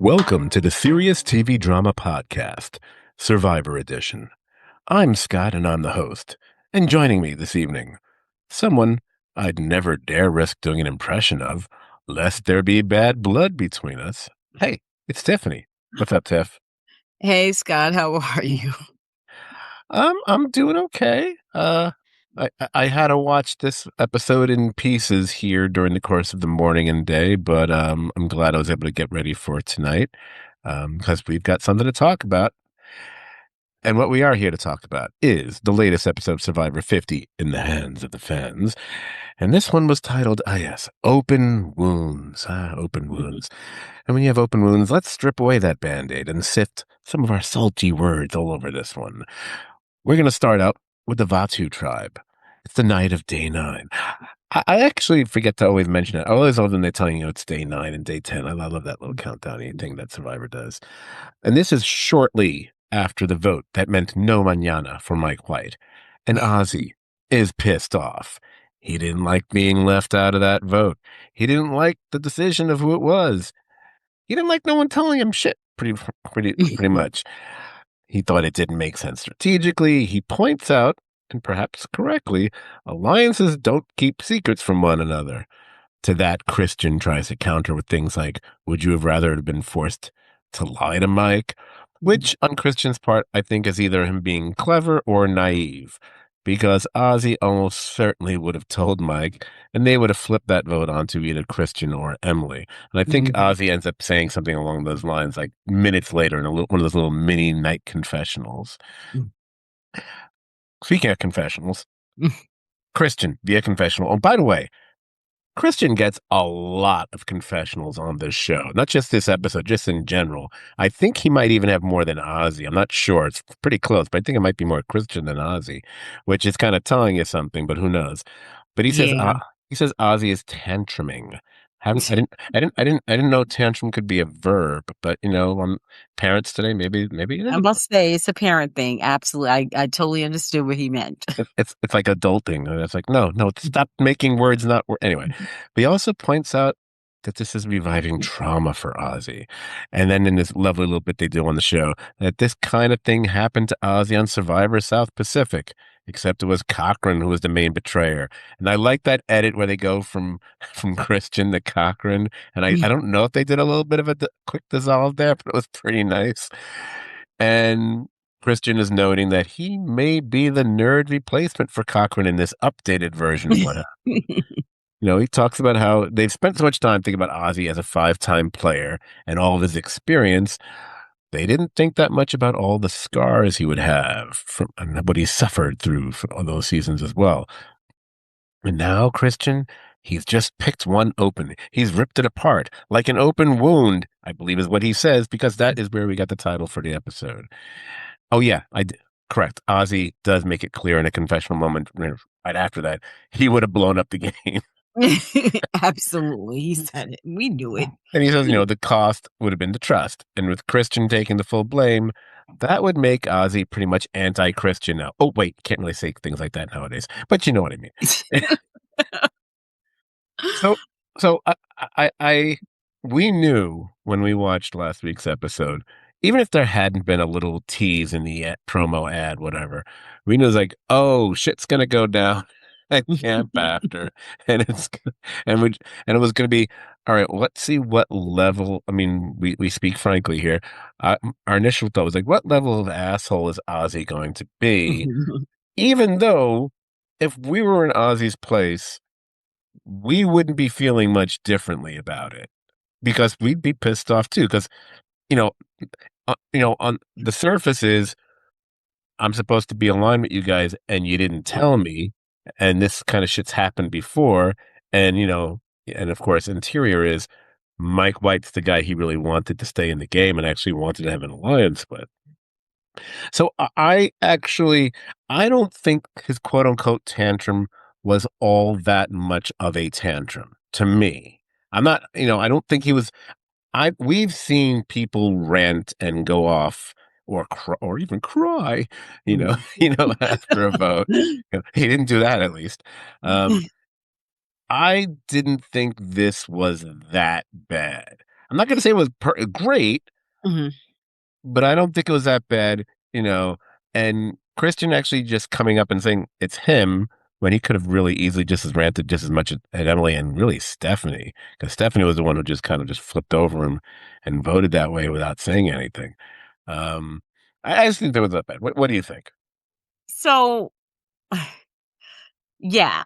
Welcome to the Serious TV Drama Podcast, Survivor Edition. I'm Scott and I'm the host. And joining me this evening, someone I'd never dare risk doing an impression of, lest there be bad blood between us. Hey, it's Tiffany. What's up, Tiff? Hey, Scott, how are you? I'm doing okay. I had to watch this episode in pieces here during the course of the morning and day, but I'm glad I was able to get ready for tonight because we've got something to talk about. And what we are here to talk about is the latest episode of Survivor 50 in the hands of the fans. And this one was titled, yes, Open Wounds. Open Wounds. And when you have open wounds, let's strip away that Band-Aid and sift some of our salty words all over this one. We're going to start out with the Vatu tribe. It's the night of day 9. I actually forget to always mention it. I always love when they're telling you it's day 9 and day 10. I love that little countdown thing that Survivor does. And this is shortly after the vote that meant no mañana for Mike White. And Ozzy is pissed off. He didn't like being left out of that vote. He didn't like the decision of who it was. He didn't like no one telling him shit, pretty much. He thought it didn't make sense strategically. He points out, and perhaps correctly, alliances don't keep secrets from one another. To that, Christian tries to counter with things like, would you have rather have been forced to lie to Mike? Which, on Christian's part, I think is either him being clever or naive, because Ozzy almost certainly would have told Mike, and they would have flipped that vote onto either Christian or Emily. And I think Ozzy ends up saying something along those lines, like minutes later in one of those little mini night confessionals. Speaking of confessionals, Christian via confessional. Oh, by the way, Christian gets a lot of confessionals on this show, not just this episode, just in general. I think he might even have more than Ozzy. I'm not sure. It's pretty close, but I think it might be more Christian than Ozzy, which is kind of telling you something, but who knows? But Yeah. he says Ozzy is tantruming. I didn't know tantrum could be a verb, but parents today, maybe it is. I must say it's a parent thing. Absolutely. I totally understood what he meant. It's like adulting. And it's like, no, stop making words not work. Anyway, but he also points out that this is reviving trauma for Ozzy. And then in this lovely little bit they do on the show, that this kind of thing happened to Ozzy on Survivor South Pacific, except it was Cochran who was the main betrayer. And I like that edit where they go from Christian to Cochran. And I don't know if they did a little bit of a quick dissolve there, but it was pretty nice. And Christian is noting that he may be the nerd replacement for Cochran in this updated version of what happened. He talks about how they've spent so much time thinking about Ozzy as a 5-time player and all of his experience. They didn't think that much about all the scars he would have from and what he suffered through all those seasons as well. And now, Christian, he's just picked one open. He's ripped it apart like an open wound, I believe is what he says, because that is where we got the title for the episode. Oh, yeah, correct. Ozzy does make it clear in a confessional moment right after that. He would have blown up the game. Absolutely. He said it. We knew it. And he says, the cost would have been the trust. And with Christian taking the full blame, that would make Ozzy pretty much anti-Christian now. Oh, wait, can't really say things like that nowadays, but you know what I mean. So we knew when we watched last week's episode, even if there hadn't been a little tease in the promo ad, whatever, we knew it was like, oh, shit's gonna go down at camp after, and it was gonna be all right. Let's see what level. I mean, we speak frankly here. Our initial thought was like, what level of asshole is Ozzy going to be? Even though, if we were in Ozzy's place, we wouldn't be feeling much differently about it because we'd be pissed off too. Because you know, on the surface is I'm supposed to be aligned with you guys, and you didn't tell me, and this kind of shit's happened before, and and of course, interior is Mike White's the guy he really wanted to stay in the game and actually wanted to have an alliance with. So I don't think his quote unquote tantrum was all that much of a tantrum to me. I'm not, I don't think he was. We've seen people rant and go off or even cry, after a vote. He didn't do that at least. I didn't think this was that bad. I'm not going to say it was great, Mhm. but I don't think it was that bad, you know. And Christian actually just coming up and saying it's him when he could have really easily just as ranted just as much at Emily and really Stephanie, because Stephanie was the one who just kind of just flipped over him and voted that way without saying anything. Um, I just think that was that bad. What do you think? So, yeah,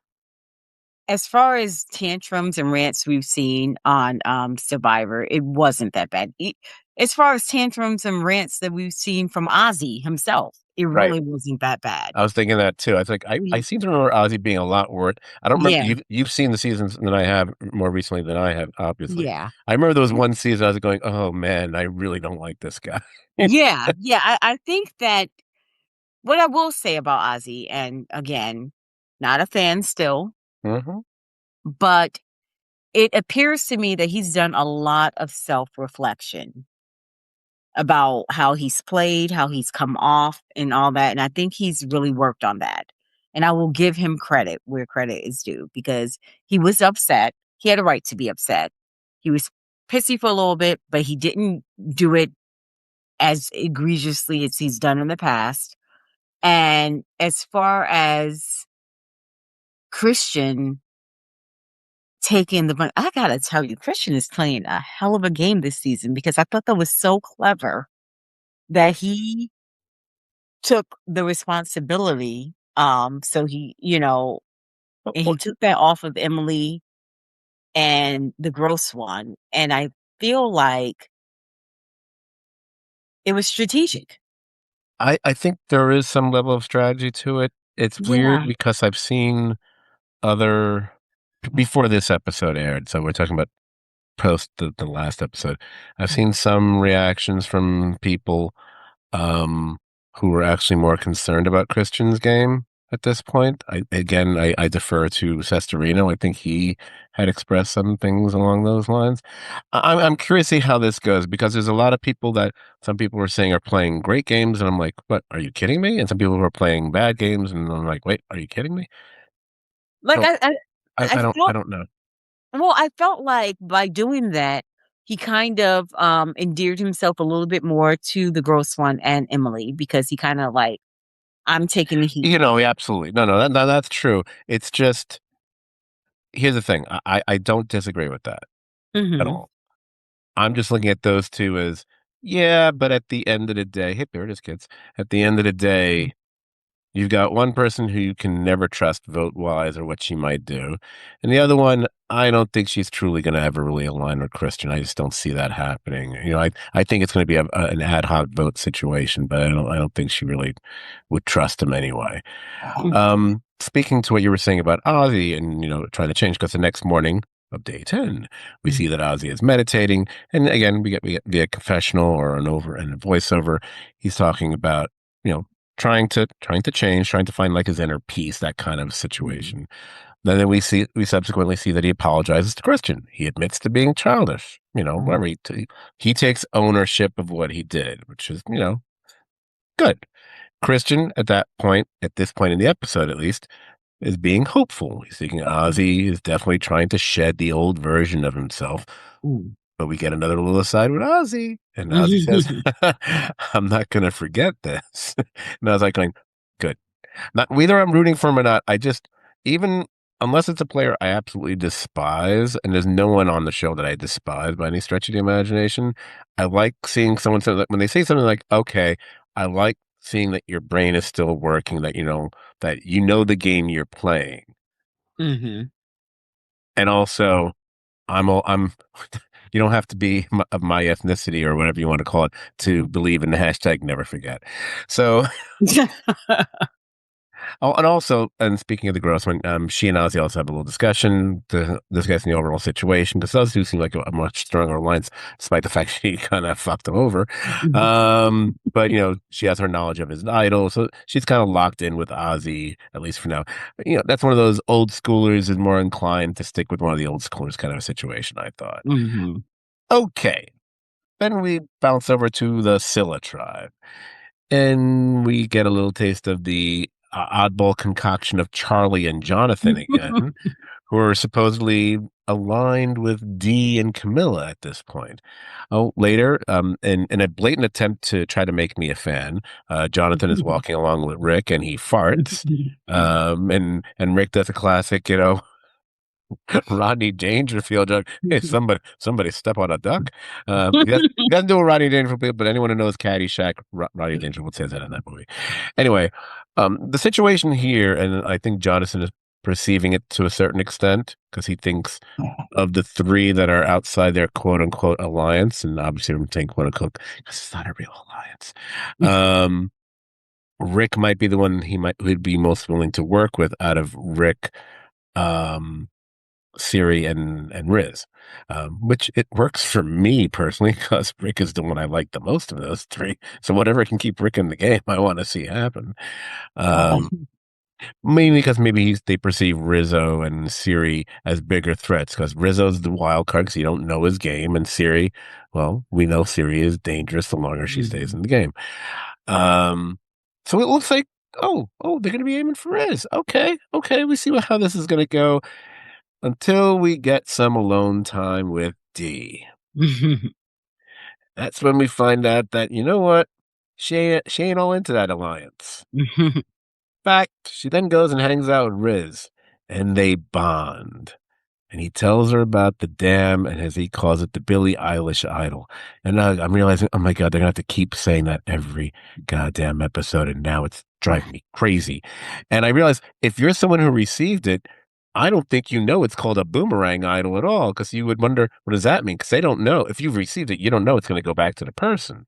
as far as tantrums and rants we've seen on, Survivor, it wasn't that bad. As far as tantrums and rants that we've seen from Ozzy himself, it Right. really wasn't that bad. I was thinking that too. I think I Y seem to remember Ozzy being a lot worse. I don't remember Yeah, you've seen the seasons than I have more recently than I have, obviously. yeah. I remember there was one season I was going, "Oh man, I really don't like this guy." Yeah, yeah, I think that what I will say about Ozzy, and again, not a fan still, Mhm. but it appears to me that he's done a lot of self-reflection about how he's played, how he's come off, and all that, and I think he's really worked on that. And I will give him credit where credit is due because he was upset. He had a right to be upset. He was pissy for a little bit, but he didn't do it as egregiously as he's done in the past. And as far as Christian taking the money, I gotta tell you, Christian is playing a hell of a game this season because I thought that was so clever that he took the responsibility. So he, and he Well, took that off of Emily and the gross one. And I feel like it was strategic. I think there is some level of strategy to it. It's weird Yeah. because I've seen other before this episode aired, so we're talking about post the last episode. I've seen some reactions from people um, who were actually more concerned about Christian's game at this point. I defer to Sestorino. I think he had expressed some things along those lines. I'm curious to see how this goes because there's a lot of people that some people were saying are playing great games, and I'm like, what? Are you kidding me? And some people who are playing bad games, and I'm like, wait, are you kidding me? Like So I I felt don't know. well, I felt like by doing that, he kind of endeared himself a little bit more to the gross one and Emily because he kind of like, I'm taking the heat. Yeah, absolutely. No, that's true. It's just here's the thing. I don't disagree with that at Hmm. all. I'm just looking at those two as, yeah, but at the end of the day, hey, there it is, kids. At the end of the day, you've got one person who you can never trust vote wise or what she might do. And the other one, I don't think she's truly going to ever really align with Christian. I just don't see that happening. I think it's going to be an ad hoc vote situation, but I don't think she really would trust him anyway. Speaking to what you were saying about Ozzy and, trying to change, because the next morning of day 10, we see that Ozzy is meditating. And again, we get via confessional or and a voiceover. He's talking about, you know, trying to change, trying to find like his inner peace, that kind of Hmm. situation. Then we subsequently see that he apologizes to Christian. He admits to being childish. Whatever he takes ownership of what he did, which is good. Christian at this point in the episode at least, is being hopeful. He's thinking Ozzy is definitely trying to shed the old version of himself. But we get another little aside with Ozzy, and Ozzy says, "I'm not going to forget this." And I was like, going, "Good." Not whether I'm rooting for him or not. I just even unless it's a player I absolutely despise, and there's no one on the show that I despise by any stretch of the imagination. I like seeing someone say that when they say something like, "Okay," I like seeing that your brain is still working, that the game you're playing, Hmm. and also I'm. You don't have to be of my ethnicity or whatever you want to call it to believe in the hashtag never forget. So oh, and also, and speaking of the gross one, she and Ozzy also have a little discussion to discussing the overall situation because those two seem like a much stronger alliance, despite the fact she kind of fucked him over. But she has her knowledge of his idol, so she's kind of locked in with Ozzy at least for now. That's one of those old schoolers is more inclined to stick with one of the old schoolers kind of a situation. I thought. Hmm. Okay, then we bounce over to the Scylla tribe. And we get a little taste of the oddball concoction of Charlie and Jonathan again, who are supposedly aligned with Dee and Camilla at this point. Oh, later, in a blatant attempt to try to make me a fan, Jonathan is walking along with Rick and he farts. And Rick does a classic, Rodney Dangerfield joke. Hey, somebody step on a duck. He doesn't do a Rodney Dangerfield, but anyone who knows Caddyshack, Rodney Dangerfield says that in that movie. Anyway, the situation here, and I think Jonathan is perceiving it to a certain extent because he thinks of the three that are outside their quote unquote alliance, and obviously I'm saying quote unquote because it's not a real alliance. Um, Rick might be the one who'd be most willing to work with out of Rick. Um, Siri and Riz, which it works for me personally because Rick is the one I like the most of those three. So whatever can keep Rick in the game, I want to see happen. Um, Mainly because maybe they perceive Rizzo and Siri as bigger threats because Rizzo's the wild card because you don't know his game, and Siri, well, we know Siri is dangerous the longer she stays in the game. Um, so it looks like they're going to be aiming for Riz. Okay, we see how this is going to go until we get some alone time with D. That's when we find out that, you know what? She ain't all into that alliance. In fact, she then goes and hangs out with Riz, and they bond. And he tells her about the dam, and as he calls it, the Billie Eilish idol. And now I'm realizing, oh my God, they're going to have to keep saying that every goddamn episode. And now it's driving me crazy. And I realize if you're someone who received it, I don't think you know it's called a boomerang idol at all, because you would wonder, what does that mean? Because they don't know. If you've received it, you don't know it's going to go back to the person.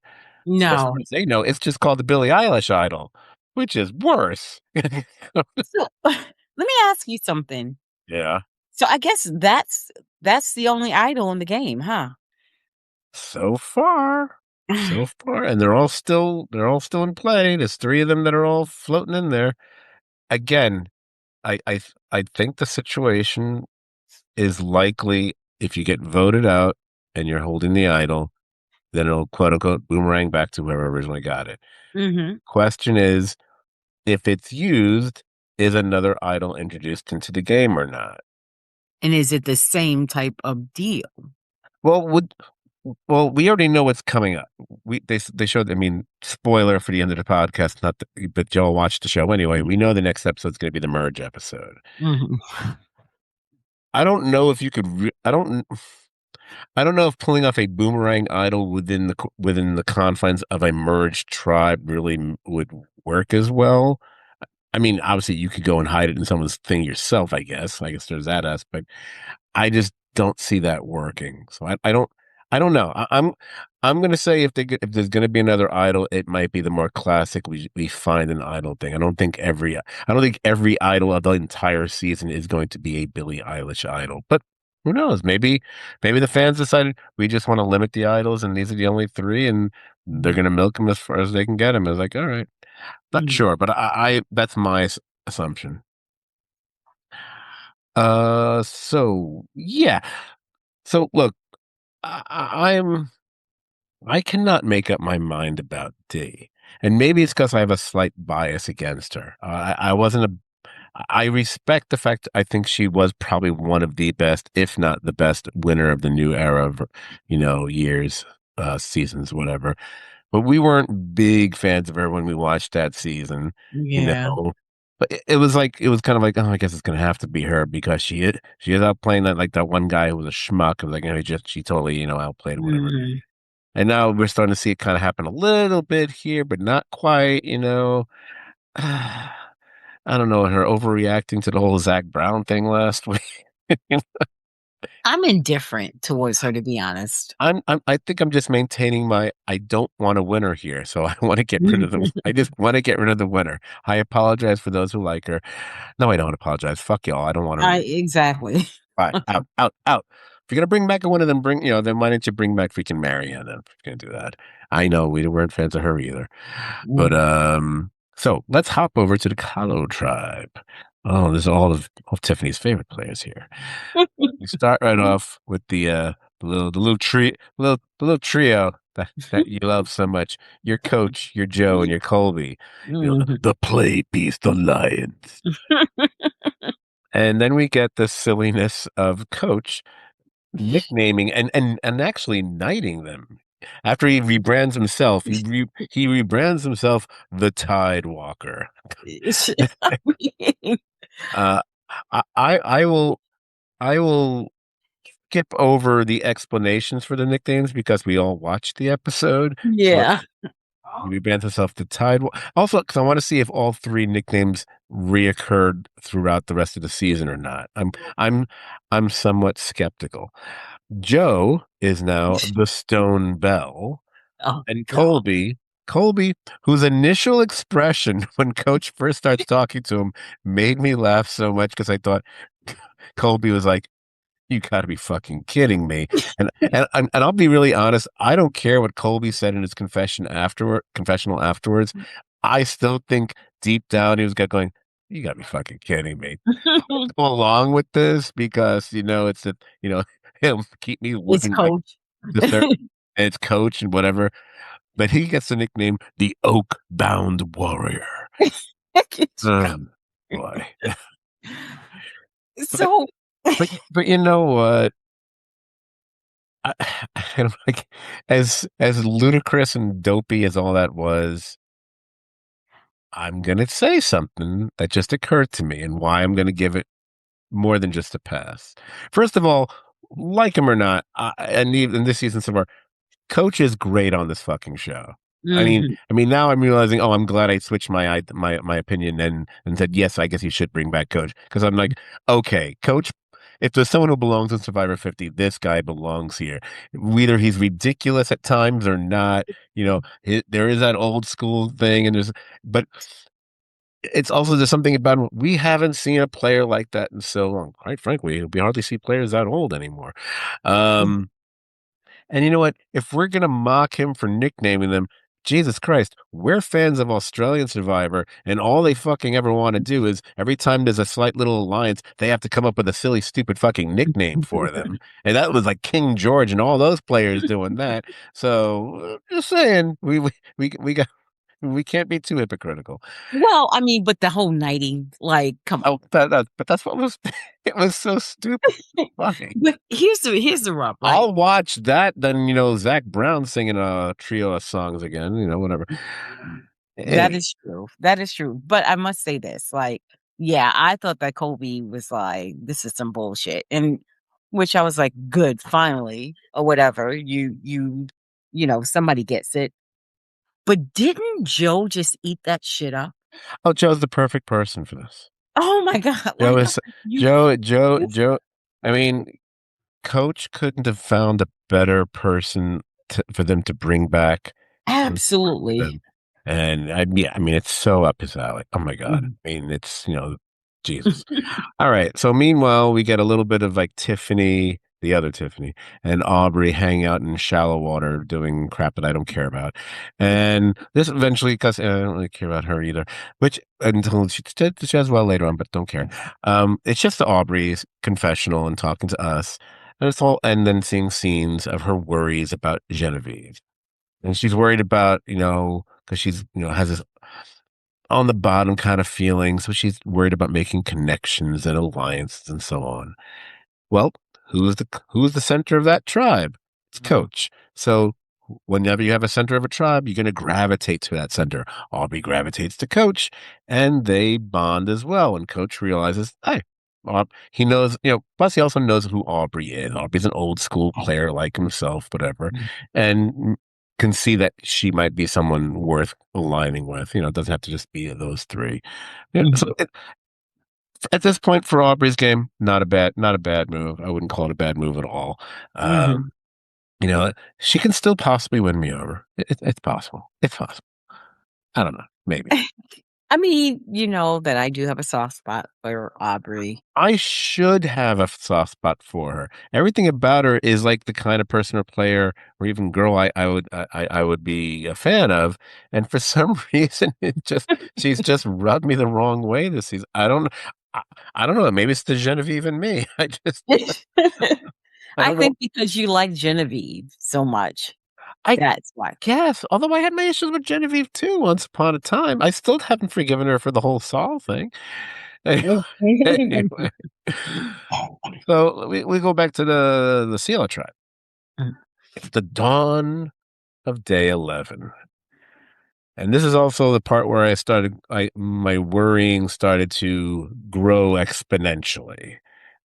So as far No. as they know, it's just called the Billie Eilish idol, which is worse. So, let me ask you something. Yeah. So I guess that's the only idol in the game, huh? So far. So far. And they're all still in play. There's three of them that are all floating in there. Again, I think the situation is likely if you get voted out and you're holding the idol, then it'll quote unquote boomerang back to whoever originally got it. Mhm. Question is, if it's used, is another idol introduced into the game or not? And is it the same type of deal? Well, we already know what's coming up. They showed. I mean, spoiler for the end of the podcast. Not, but y'all watch the show anyway. We know the next episode is going to be the merge episode. Mhm. I don't know if you could. I don't know if pulling off a boomerang idol within the confines of a merged tribe really would work as well. I mean, obviously, you could go and hide it in someone's thing yourself. I guess there's that aspect. I just don't see that working. So I don't know. I'm gonna say if there's gonna be another idol, it might be the more classic. We find an idol thing. I don't think every idol of the entire season is going to be a Billie Eilish idol. But who knows? Maybe the fans decided we just want to limit the idols, and these are the only three, and they're gonna milk them as far as they can get them. I was like, all right, not Mhm. sure, but I that's my assumption. So yeah. So look, I cannot make up my mind about Dee, and maybe it's because I have a slight bias against her. I wasn't a. I respect the fact I think she was probably one of the best, if not the best, winner of the new era of, years, seasons, whatever. But we weren't big fans of her when we watched that season, you Yeah. know. But it was kind of like, oh, I guess it's gonna have to be her because she is out playing that one guy who was a schmuck. It was like, she totally outplayed whatever. Mhm. And now we're starting to see it kind of happen a little bit here, but not quite. I don't know, her overreacting to the whole Zach Brown thing last week. I'm indifferent towards her, to be honest. I think I'm just maintaining I don't want a winner here, so I want to get rid of I just want to get rid of the winner. I apologize for those who like her. No, I don't apologize. Fuck y'all. I don't want her I in. exactly. All right, out, out, out. If you're gonna bring back a winner, then why don't you bring back freaking Marianne then? If you're gonna do that. I know we weren't fans of her either. But so let's hop over to the Kalo tribe. Oh, this is all of Tiffany's favorite players here. We start right off with the little trio that you love so much. Your coach, your Joe, and your Colby. Mhm. The play piece, the Lions. And then we get the silliness of Coach nicknaming and actually knighting them. After he rebrands himself, he rebrands himself the Tide Walker. I mean, Uh, I will skip over the explanations for the nicknames because we all watched the episode. But yeah. he rebrands himself the Also, because I want to see if all three nicknames reoccurred throughout the rest of the season or not. I'm somewhat skeptical. Joe is now the Stone Bell, Oh and god. Colby, whose initial expression when Coach first starts talking to him made me laugh so much because I thought Colby was like, "You got to be fucking kidding me!" And I'll be really honest. I don't care what Colby said in his confessional afterwards. I still think deep down he was going, "You got to be fucking kidding me." Go along with this because it's that he'll keep me It's looking like coach. the third. And it's Coach and whatever, but he gets the nickname the Oak Bound Warrior. It's Oh, coach. boy. But So but you know what? I, I'm like, as ludicrous and dopey as all that was, I'm gonna say something that just occurred to me and why I'm gonna give it more than just a pass. First of all, like him or not, and even this season so far, Coach is great on this fucking show. mhm. I mean, now I'm realizing, oh, I'm glad I switched my opinion and said yes. I guess he should bring back Coach because I'm like, okay, Coach. If there's someone who belongs in Survivor 50, this guy belongs here. Whether he's ridiculous at times or not, there is that old school thing, but it's also there's something about him. We haven't seen a player like that in so long. Quite frankly, we hardly see players that old anymore. Um, and you know what? If we're going to mock him for nicknaming them, Jesus Christ, we're fans of Australian Survivor, and all they fucking ever want to do is every time there's a slight little alliance, they have to come up with a silly, stupid fucking nickname for them. And that was like King George and all those players doing that. So just saying, we can't be too hypocritical. Well, I mean, but the whole knighting, like, come Oh, but that's what was it was so stupid. Funny. but here's the rub, right? I'll watch that than Zach Brown singing a trio of songs again, whatever. That Anyway, is true. That is true. But I must say this, like, yeah, I thought that Kobe was like, this is some bullshit. And which I was like, good, finally, or whatever. Somebody gets it. But didn't Joe just eat that shit up? oh, Joe's the perfect person for this. Oh my God. Joe Like, is you Joe. I mean, Coach couldn't have found a better person for them to bring back and work with absolutely. them. And yeah, I mean, it's so up his alley. Oh my God. Mhm. I mean, it's Jesus. All right. So meanwhile, we get a little bit of like Tiffany, the other Tiffany, and Aubrey hanging out in shallow water doing crap that I don't care about. And this eventually, because I don't really care about her either, which until she does well later on, but don't care. It's just Aubrey's confessional and talking to us. And then seeing scenes of her worries about Genevieve. And she's worried about, because she's, has this on the bottom kind of feeling. So she's worried about making connections and alliances and so on. Well, who's the center of that tribe? It's Coach. So whenever you have a center of a tribe, you're going to gravitate to that center. Aubrey gravitates to Coach, and they bond as well. And Coach realizes, hey, he knows, plus he also knows who Aubrey is. Aubrey's an old school player like himself, whatever, and can see that she might be someone worth aligning with. It doesn't have to just be those three. So at this point for Aubrey's game, not a bad move. I wouldn't call it a bad move at all. Mhm. You know, she can still possibly win me over. It's possible. It's possible. I don't know. Maybe. I mean, you know that I do have a soft spot for Aubrey. I should have a soft spot for her. Everything about her is like the kind of person or player or even girl I would be a fan of. And for some reason, she's just rubbed me the wrong way this season. I, I don't know. Maybe it's the Genevieve in me. I I don't know. think because you like Genevieve so much, I that's why. guess. Although I had my issues with Genevieve too once upon a time. I still haven't forgiven her for the whole Saul thing. Anyway, so we go back to the Sela tribe. It's the dawn of day 11. And this is also the part where my worrying started to grow exponentially.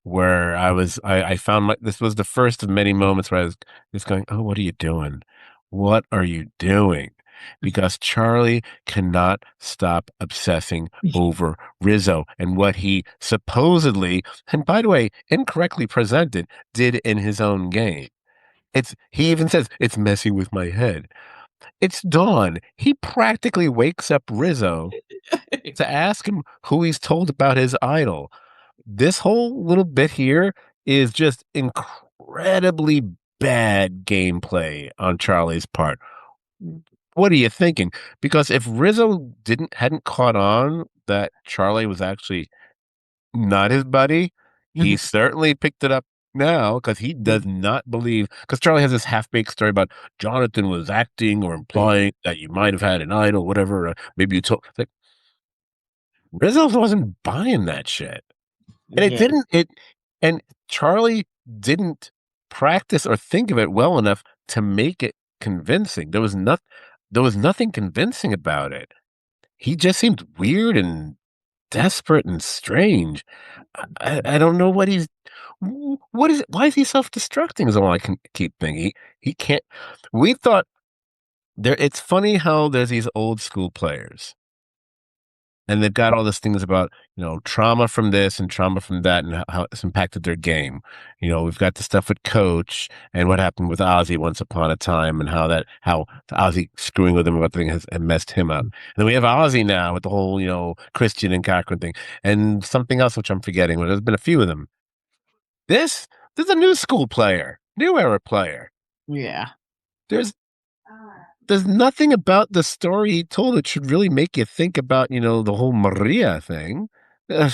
Where I found this was the first of many moments where I was just going, "Oh, what are you doing? What are you doing?" Because Charlie cannot stop obsessing over Rizzo and what he supposedly, and by the way, incorrectly presented, did in his own game. He even says it's messing with my head. It's dawn. He practically wakes up Rizzo to ask him who he's told about his idol. This whole little bit here is just incredibly bad gameplay on Charlie's part. What are you thinking? Because if Rizzo didn't hadn't caught on that Charlie was actually not his buddy, he certainly picked it up now because he does not believe. Because Charlie has this half-baked story about Jonathan was acting or implying that you might have had an idol, whatever. Maybe you told. It's like Rizzo wasn't buying that shit, and it Yeah. didn't. And Charlie didn't practice or think of it well enough to make it convincing. There was nothing convincing about it. He just seemed weird and desperate and strange. I don't know what is it? Why is he self-destructing is all I can keep thinking. He can't we thought it's funny how there's these old school players and they've got all these things about, trauma from this and trauma from that and how it's impacted their game. We've got the stuff with Coach and what happened with Ozzy once upon a time and how Ozzy screwing with him about the thing has messed him up. And then we have Ozzy now with the whole, Christian and Cochran thing and something else which I'm forgetting. But there's been a few of them. This is a new school player, new era player. Yeah. There's there's nothing about the story he told that should really make you think about, the whole Maria thing. Ugh,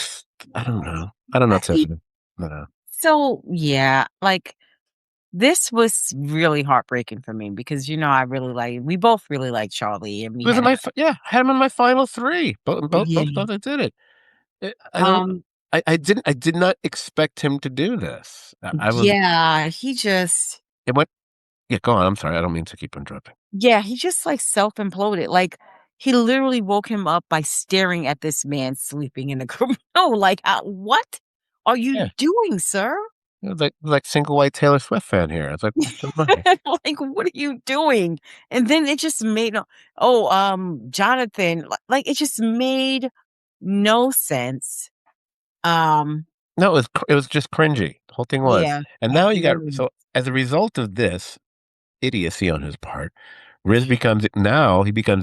I don't know. I don't know, Y Tiffany. I don't know. So, yeah, like, this was really heartbreaking for me because, I really we both really like Charlie, and He we was in had my yeah, I had him in my final three. Both yeah. times I did it. I don't. Um, I did not expect him to do this. I was. yeah, he just It went. Yeah, go on. I'm sorry. I don't mean to keep interrupting. yeah, he just, like, self-imploded, like, he literally woke him up by staring at this man sleeping in the no, like, "What are you Yeah, doing, sir?" like single white Taylor Swift fan here. It's like, what's going on here? Like, "What are you doing?" And then it just made no Jonathan, it just made no sense. Um, No, it was just cringy. The whole thing was. yeah. And now you got Mm, so as a result of this idiocy on his part, he becomes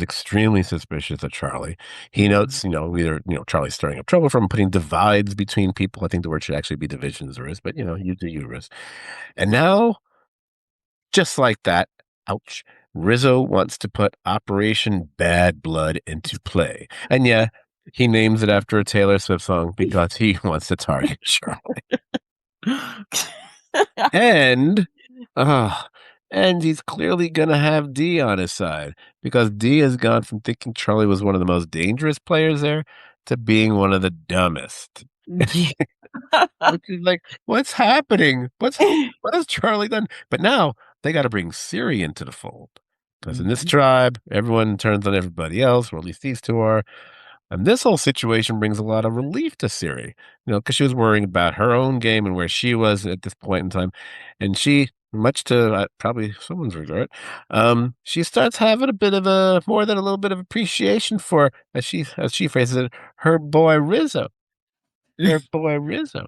extremely suspicious of Charlie. He mhm. notes, either Charlie's stirring up trouble from putting divides between people. I think the word should actually be divisions, Riz, but you do you, Riz. And now, just like that, ouch, Rizzo wants to put Operation Bad Blood into play. And yeah, he names it after a Taylor Swift song because he wants to target Charlie. And, uh, and he's clearly going to have D on his side because D has gone from thinking Charlie was one of the most dangerous players there to being one of the dumbest. Yeah. Which is like, what's happening? What has Charlie done? But now they got to bring Siri into the fold because in this Mhm, tribe, everyone turns on everybody else, or at least these two are. And this whole situation brings a lot of relief to Siri, because she was worrying about her own game and where she was at this point in time. And she, much to probably someone's regret, she starts having a bit of more than a little bit of appreciation for, as she phrases it, her boy Rizzo, her boy Rizzo.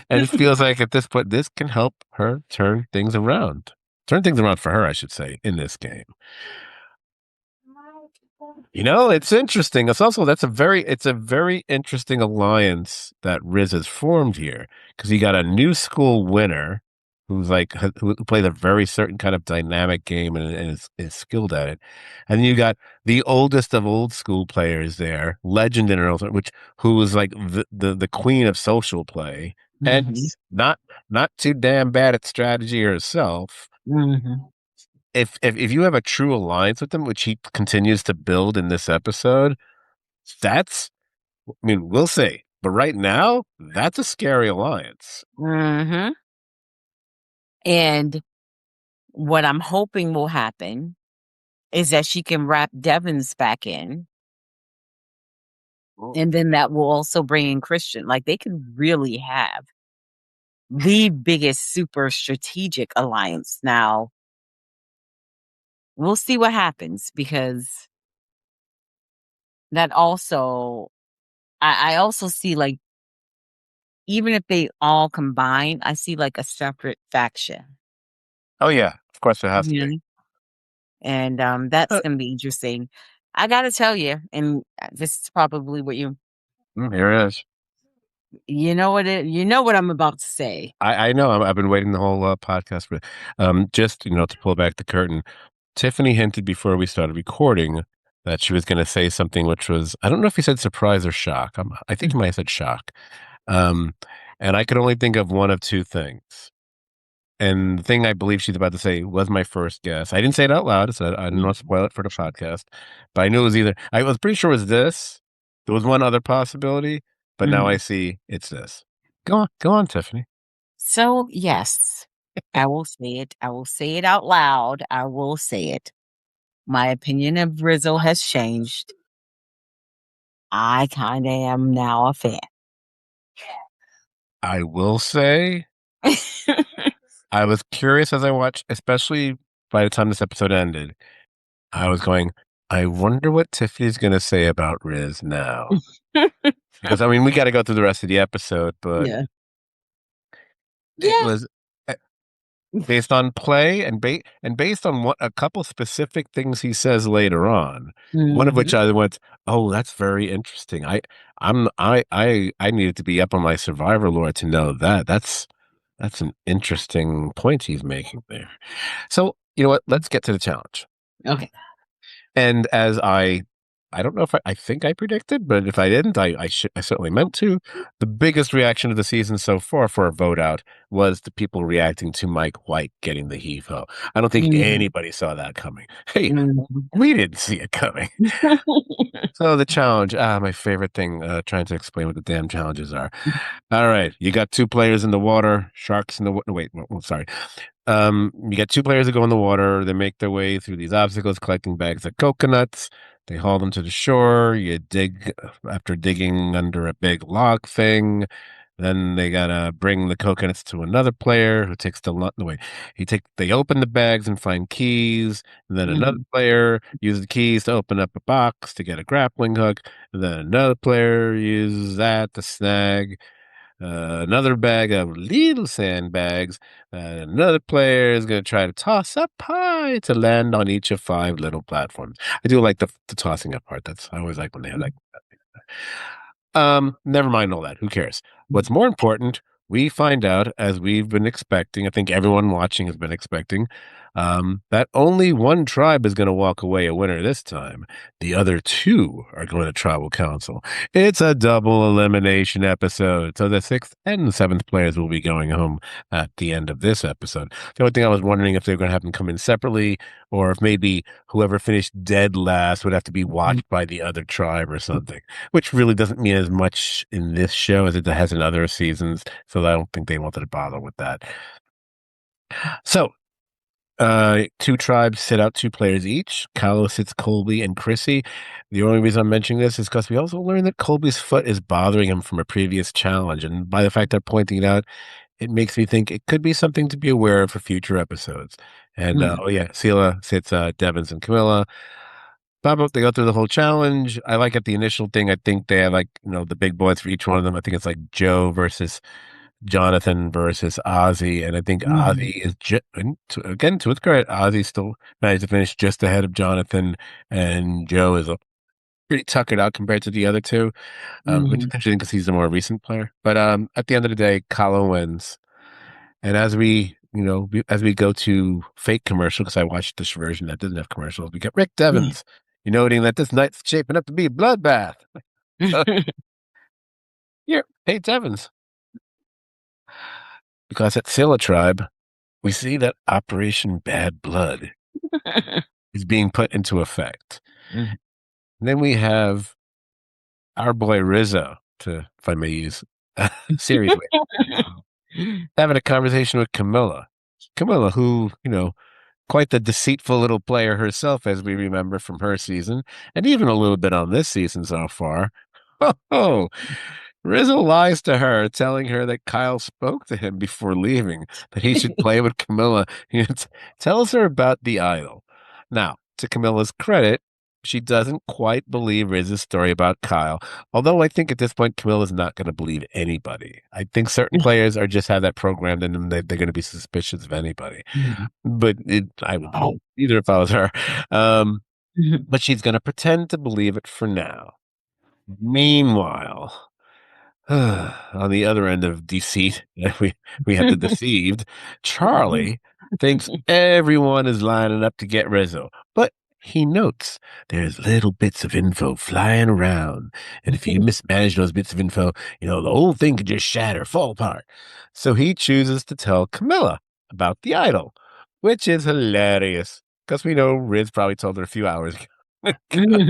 And it feels like at this point, this can help her turn things around for her, I should say, in this game. It's interesting. It's a very interesting alliance that Riz has formed here because you got a new school winner who plays a very certain kind of dynamic game and is skilled at it, and you got the oldest of old school players there, legend in her own, who was like the queen of social play and mhm, not too damn bad at strategy herself. mhm. If you have a true alliance with him, which he continues to build in this episode, that's I mean, we'll see. But right now, that's a scary alliance. Hmm. And what I'm hoping will happen is that she can wrap Devon's back in, Oh, and then that will also bring in Christian. Like they could really have the biggest super strategic alliance. Now, we'll see what happens because that also I also see like even if they all combine, I see like a separate faction. oh yeah, of course it has to You be. know? And that's Uh, gonna be interesting. I gotta tell you, and this is probably what Here it is. you know what I'm about to say. I know. I've been waiting the whole podcast for. Just to pull back the curtain. Tiffany hinted before we started recording that she was going to say something, which was I don't know if he said surprise or shock. I think he might have said shock. Um, and I could only think of one of two things. And the thing I believe she's about to say was my first guess. I didn't say it out loud, so I didn't want to spoil it for the podcast. But I knew it was either. I was pretty sure it was this. There was one other possibility, but now I Mhm. see it's this. Go on, Tiffany. So yes, I will say it. I will say it out loud. I will say it. My opinion of Rizzo has changed. I kind of am now a fan. I will say I was curious as I watched, especially by the time this episode ended. I was going, I wonder what Tiffany's going to say about Riz now. Because, I mean, we got to go through the rest of the episode, but Yeah. it Yeah. was based on play and based on what a couple specific things he says later on. One of which Mhm. I went, oh, that's very interesting. I needed to be up on my survivor lore to know that. That's an interesting point he's making there. So, you know what? Let's get to the challenge. Okay. And as I don't know if I think I predicted, but if I didn't, I certainly meant to. The biggest reaction of the season so far for a vote out was the people reacting to Mike White getting the heave ho. I don't think Mhm. anybody saw that coming. Hey, Mhm. we didn't see it coming. So the challenge, my favorite thing, trying to explain what the damn challenges are. All right, you got two players in the water, sharks in the water. Wait, sorry. You get two players that go in the water. They make their way through these obstacles, collecting bags of coconuts. They haul them to the shore. You dig after digging under a big log thing. Then they gotta bring the coconuts to another player who takes the no, wait. They open the bags and find keys. And then another Mhm. player uses the keys to open up a box to get a grappling hook. And then another player uses that to snag another bag of little sandbags. Another player is going to try to toss up high to land on each of five little platforms. I do like the tossing up part. I always like when they have that. Never mind all that. Who cares? What's more important, we find out as we've been expecting, I think everyone watching has been expecting, that only one tribe is going to walk away a winner this time. The other two are going to tribal council. It's a double elimination episode. So the sixth and the seventh players will be going home at the end of this episode. The only thing I was wondering if they were going to have them come in separately or if maybe whoever finished dead last would have to be watched by the other tribe or something, which really doesn't mean as much in this show as it has in other seasons. So I don't think they wanted to bother with that. So, two tribes sit out two players each. Kylo sits Colby and Chrissy. The only reason I'm mentioning this is because we also learned that Colby's foot is bothering him from a previous challenge. And by the fact they're pointing it out, it makes me think it could be something to be aware of for future episodes. And Mhm. oh yeah, Sela sits Devins and Camilla. Bob, they go through the whole challenge. I like at the initial thing. I think they have like the big boys for each one of them. I think it's like Joe versus Jonathan versus Ozzy, and I think Mhm. Ozzy is again to its credit, Ozzy still managed to finish just ahead of Jonathan, and Joe is pretty tuckered out compared to the other two, which is Mhm. interesting because he's a more recent player. But at the end of the day, Kahlo wins, and as as we go to fake commercial, because I watched this version that didn't have commercials, we get Rick Devens, noting that this night's shaping up to be a bloodbath. Here, hey Devens, because at Scylla Tribe, we see that Operation Bad Blood is being put into effect. Mhm. And then we have our boy Rizzo, to if I may use seriously, having a conversation with Camilla. Camilla, who, quite the deceitful little player herself, as we remember from her season, and even a little bit on this season so far. Oh, Rizzo lies to her, telling her that Kyle spoke to him before leaving, that he should play with Camilla. He tells her about the idol. Now, to Camilla's credit, she doesn't quite believe Riz's story about Kyle, although I think at this point Camilla's not going to believe anybody. I think certain players are just have that programmed in them that they're going to be suspicious of anybody. But I would hope either if I was her. Um, but she's going to pretend to believe it for now. Meanwhile, on the other end of deceit, we have the deceived. Charlie thinks everyone is lining up to get Rizzo, but he notes there's little bits of info flying around, and if you mismanage those bits of info, the whole thing could just shatter, fall apart. So he chooses to tell Camilla about the idol, which is hilarious because we know Riz probably told her a few hours ago.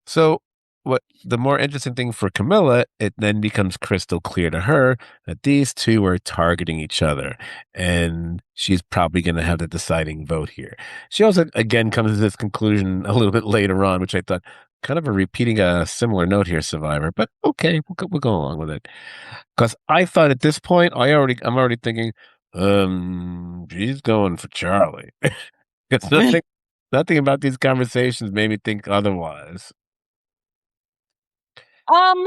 So, what the more interesting thing for Camilla, it then becomes crystal clear to her that these two are targeting each other, and she's probably going to have the deciding vote here. She also, again, comes to this conclusion a little bit later on, which I thought kind of a repeating a similar note here, Survivor. But okay, we'll go along with it because I thought at this point, I'm already thinking, she's going for Charlie. Because nothing about these conversations made me think otherwise. Um,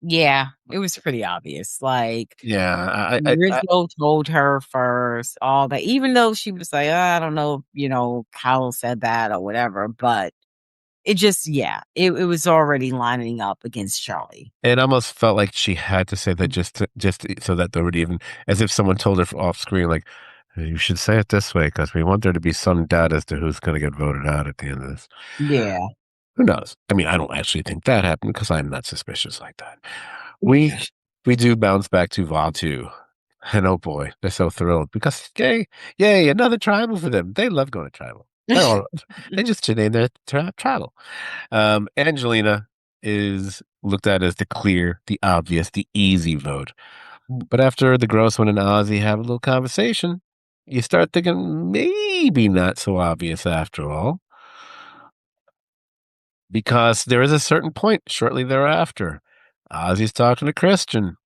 yeah, it was pretty obvious. Like Yeah, Rizzo told her first, all that, even though she was like, I don't know, Kyle said that or whatever, but it just, yeah, it was already lining up against Charlie. it almost felt like she had to say that so that there would even, as if someone told her off screen, like, "Hey, you should say it this way because we want there to be some doubt as to who's going to get voted out at the end of this." Yeah. Who knows? I mean, I don't actually think that happened because I'm not suspicious like that. We we do bounce back to Vatu. And oh boy, they're so thrilled because yay, another tribal for them. They love going to tribal. They just name their tribal. Angelina is looked at as the clear, the obvious, the easy vote. But after the Grossman and Ozzy have a little conversation, you start thinking maybe not so obvious after all, because there is a certain point shortly thereafter. Ozzy's talking to Christian,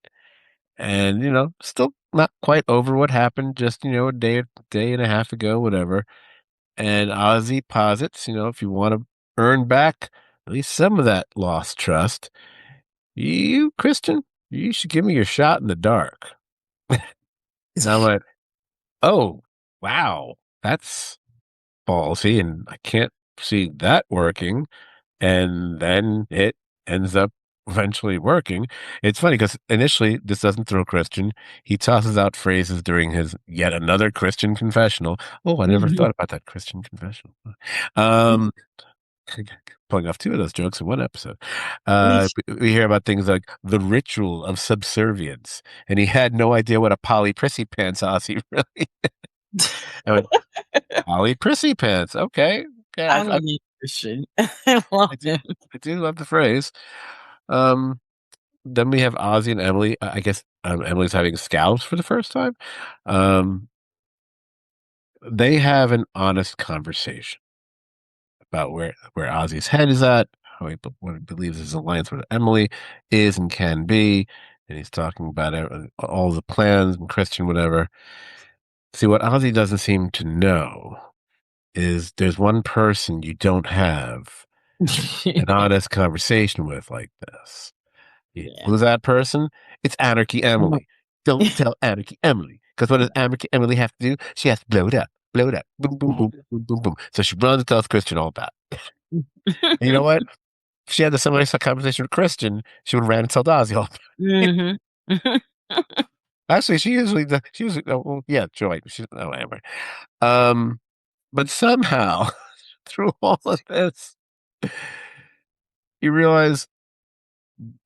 and still not quite over what happened just a day and a half ago, whatever. And Ozzy posits, if you want to earn back at least some of that lost trust, you, Christian, you should give me your shot in the dark. And I went, oh, wow, that's ballsy, and I can't see that working. And then it ends up eventually working. It's funny because initially this doesn't throw Christian. He tosses out phrases during his yet another Christian confessional. Oh, I never thought about that Christian confessional. Um, pulling off two of those jokes in one episode. We hear about things like the ritual of subservience, and he had no idea what a poly prissy pants Aussie really. I went, poly prissy pants. Okay, okay, I love you, Christian. I love I do, him. I do love the phrase. Um, then we have Ozzy and Emily. I guess Emily's having scalps for the first time. Um, they have an honest conversation about where Ozzy's head is at, what he believes his alliance with Emily is and can be, and he's talking about all the plans and Christian whatever. See, what Ozzy doesn't seem to know is there's one person you don't have an honest conversation with like this. Yeah. Who's that person? It's Anarchy Emily. Don't tell Anarchy Emily. Because what does Anarchy Emily have to do? She has to blow it up. Blow it up. Boom, boom, boom, boom, boom, boom. So she runs and tells Christian all about it. And you know what? If she had the similar conversation with Christian, she would have ran and told Ozzy all about it. Mhm. Actually, she usually, oh, well, yeah, Joy. She's, oh, Amber. Um, but somehow, through all of this, you realize,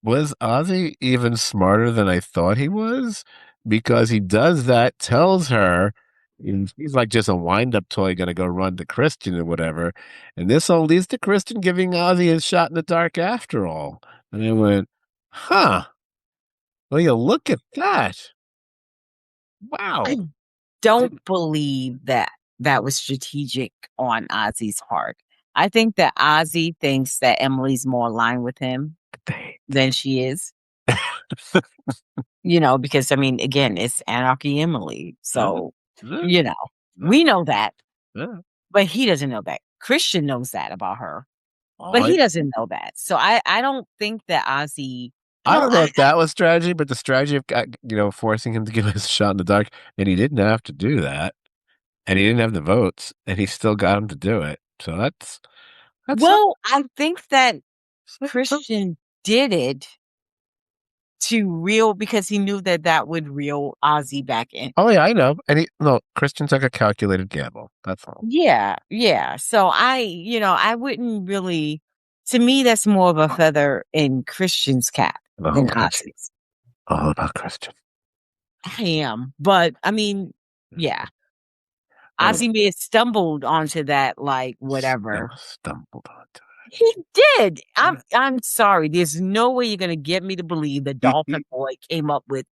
was Ozzy even smarter than I thought he was? Because he does that, tells her, He's like just a wind-up toy gonna go run to Christian or whatever. And this all leads to Christian giving Ozzy a shot in the dark after all. And I went, huh, well, you look at that. I Wow. don't believe that that was strategic on Ozzy's part. I think that Ozzy thinks that Emily's more aligned with him They, than she is, because I mean, again, it's Anarchy Emily. uh, So, uh, you know, uh, we know that, uh. but he doesn't know that. Christian knows that about her, but I he doesn't know that. So I don't think that Ozzy, I don't know I if that was strategy, but the strategy of forcing him to give us a shot in the dark, and he didn't have to do that, and he didn't have the votes, and he still got him to do it. So that's well, I think that some- Christian did it to reel because he knew that that would reel Ozzy back in. oh yeah, I know. And he no Christian took a calculated gamble. That's all. Yeah, yeah. So I wouldn't really to me, that's more of a feather in Christian's cap Oh, than Christian, Ozzy's. all about Christian. I am, but I mean, yeah. Oh, Ozzy may have stumbled onto that, like, whatever. stumbled onto He did. I'm it. I'm sorry. There's no way you're gonna get me to believe the Dolphin Boy came up with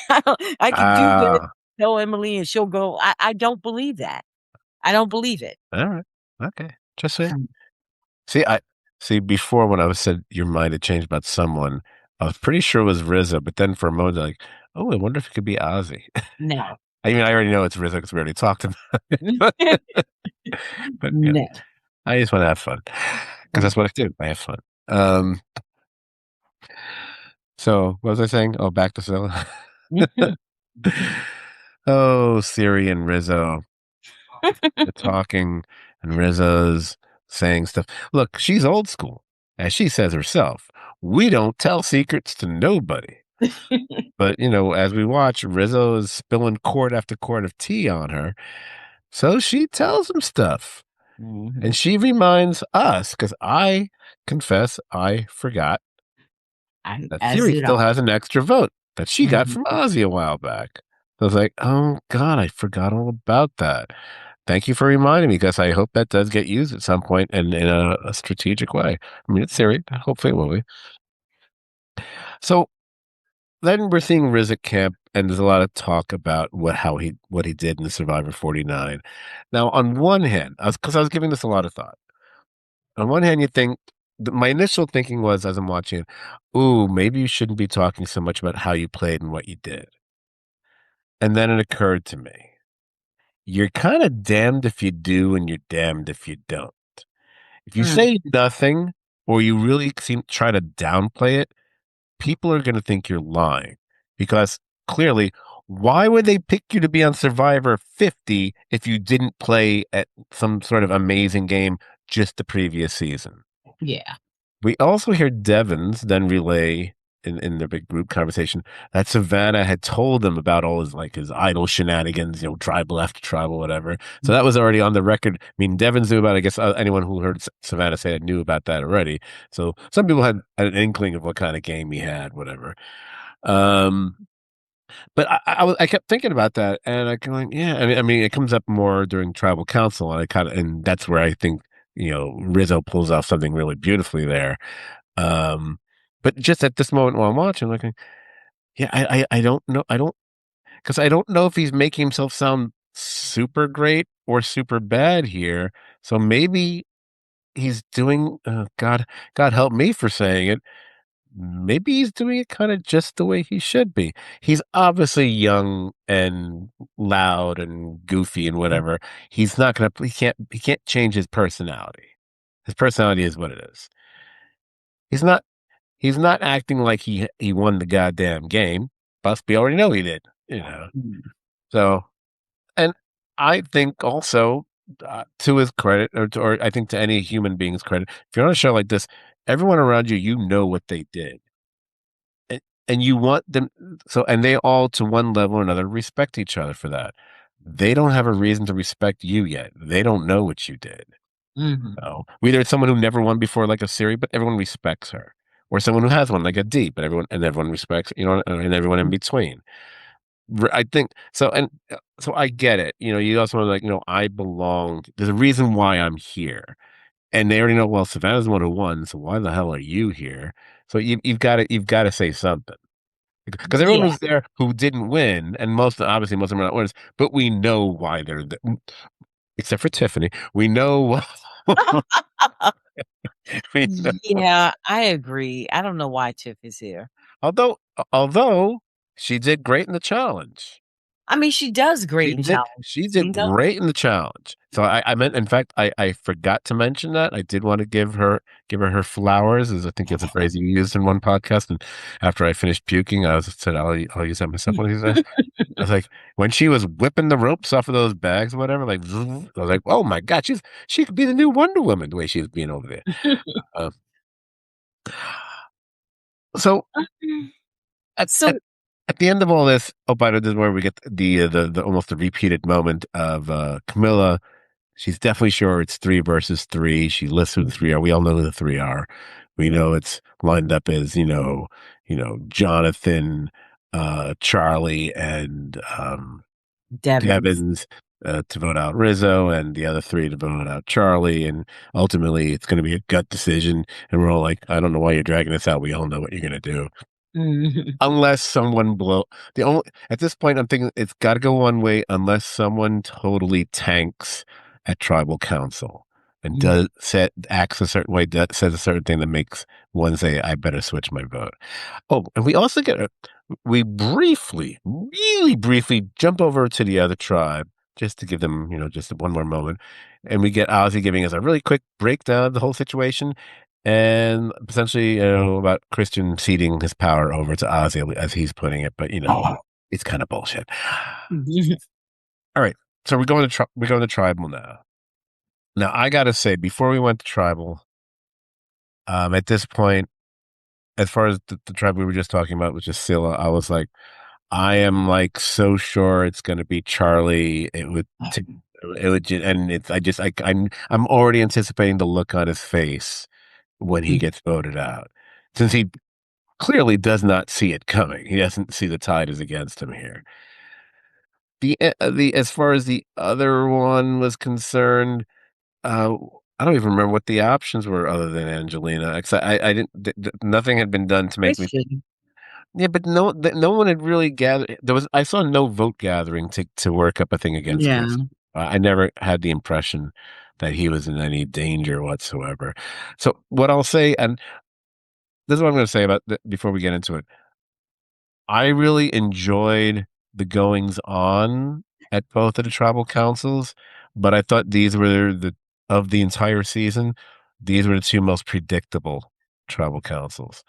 I could do this, Ah, tell Emily and she'll go. I don't believe that. I don't believe it. all right, okay. Just say. See, I see before when I was said your mind had changed about someone, I was pretty sure it was Rizzo, but then for a moment, like, oh, I wonder if it could be Ozzy. No. I mean, I already know it's Rizzo because we already talked about it, but No. I just want to have fun because that's what I do. I have fun. Um, so what was I saying? Oh, back to Scylla. Oh, Siri and Rizzo. They're talking, and Rizzo's saying stuff. Look, she's old school, as she says herself. We don't tell secrets to nobody. But, as we watch, Rizzo is spilling quart after quart of tea on her. So she tells him stuff. And Mhm. she reminds us, because I confess I forgot that As Siri did I. still has an extra vote that she got Mhm. from Ozzy a while back. So I was like, oh, God, I forgot all about that. Thank you for reminding me because I hope that does get used at some point and in a strategic way. I mean, it's Siri. Hopefully it will be. So then we're seeing Riz at camp, and there's a lot of talk about what he did in the Survivor 49. Now, on one hand, because I was giving this a lot of thought. On one hand, you think my initial thinking was as I'm watching, ooh, maybe you shouldn't be talking so much about how you played and what you did. And then it occurred to me, you're kind of damned if you do, and you're damned if you don't. If you Mm, say nothing or you really try to downplay it, people are going to think you're lying because clearly, why would they pick you to be on Survivor 50 if you didn't play at some sort of amazing game just the previous season? yeah. We also hear Devons then relay in their big group conversation that Savannah had told them about all his idol shenanigans, tribal after tribal, whatever. So that was already on the record. I mean, Devons knew about it. I guess anyone who heard Savannah say it knew about that already. So some people had an inkling of what kind of game he had, whatever. Um, but I kept thinking about that, and I going, yeah. I mean, it comes up more during tribal council, and that's where I think Rizzo pulls off something really beautifully there. Um, but just at this moment while I'm watching, like, yeah, I don't know, because I don't know if he's making himself sound super great or super bad here. So maybe he's doing, God help me for saying it. Maybe he's doing it kind of just the way he should be. He's obviously young and loud and goofy and whatever. He's not gonna. He can't change his personality. His personality is what it is. He's not. He's not acting like he won the goddamn game. Plus, we already know he did. Mm. So, and I think also, to his credit, or I think to any human being's credit, if you're on a show like this, everyone around you, what they did, and you want them. So, and they all, to one level or another, respect each other for that. They don't have a reason to respect you yet. They don't know what you did. Mhm. No. Whether it's someone who never won before, like a Siri, but everyone respects her, or someone who has won, like a D, but everyone respects, and everyone in between. I think so, and so I get it. You also want to like, I belong. There's a reason why I'm here, and they already know. Well, Savannah's the one who won, so why the hell are you here? So you've got to say something because everyone Yeah. was there who didn't win, and obviously most of them are not winners, but we know why except for Tiffany. We know. we know. Yeah, I agree. I don't know why Tiff is here. Although she did great in the challenge. I mean, she does great She in did challenges. she She did does. great in the challenge. So I meant, in fact, I forgot to mention that. I did want to give her flowers, as I think it's a phrase you used in one podcast. And after I finished puking, said I'll use that myself one of these days. I was like, when she was whipping the ropes off of those bags or whatever, like zzz, I was like, oh my God, she could be the new Wonder Woman the way she was being over there. Uh, so at, So at at the end of all this, oh, by the way, this is where we get the almost the repeated moment of Camilla. She's definitely sure it's three versus three. She lists who the three are. We all know who the three are. We know it's lined up as, Jonathan, Charlie, and Devins. Devins to vote out Rizzo, and the other three to vote out Charlie. And ultimately, it's going to be a gut decision. And we're all like, I don't know why you're dragging this out. We all know what you're going to do. Mhm. Unless someone blow the only At this point, I'm thinking it's got to go one way unless someone totally tanks at tribal council and Mhm. does set acts a certain way, says a certain thing that makes one say, "I better switch my vote." Oh, and we briefly, really briefly, jump over to the other tribe just to give them, just one more moment, and we get Ozzy giving us a really quick breakdown of the whole situation, and essentially, about Christian ceding his power over to Ozzy, as he's putting it, but it's kind of bullshit. All right, so we're going to tribal now. Now, I gotta say, before we went to tribal, at this point, as far as the tribe we were just talking about, which is Scylla, I was like, I am like so sure it's going to be Charlie. And it's I'm already anticipating the look on his face when he gets voted out, since he clearly does not see it coming. He doesn't see the tide is against him here. The As far as the other one was concerned, uh, I don't even remember what the options were other than Angelina. I didn't. Nothing had been done to make me. Christian. Yeah, but no one had really gathered. I saw no vote gathering to work up a thing against Yeah. Chris. I never had the impression that he was in any danger whatsoever. So what I'll say, and this is what I'm going to say before we get into it. I really enjoyed the goings on at both of the tribal councils, but I thought these were of the entire season, these were the two most predictable tribal councils.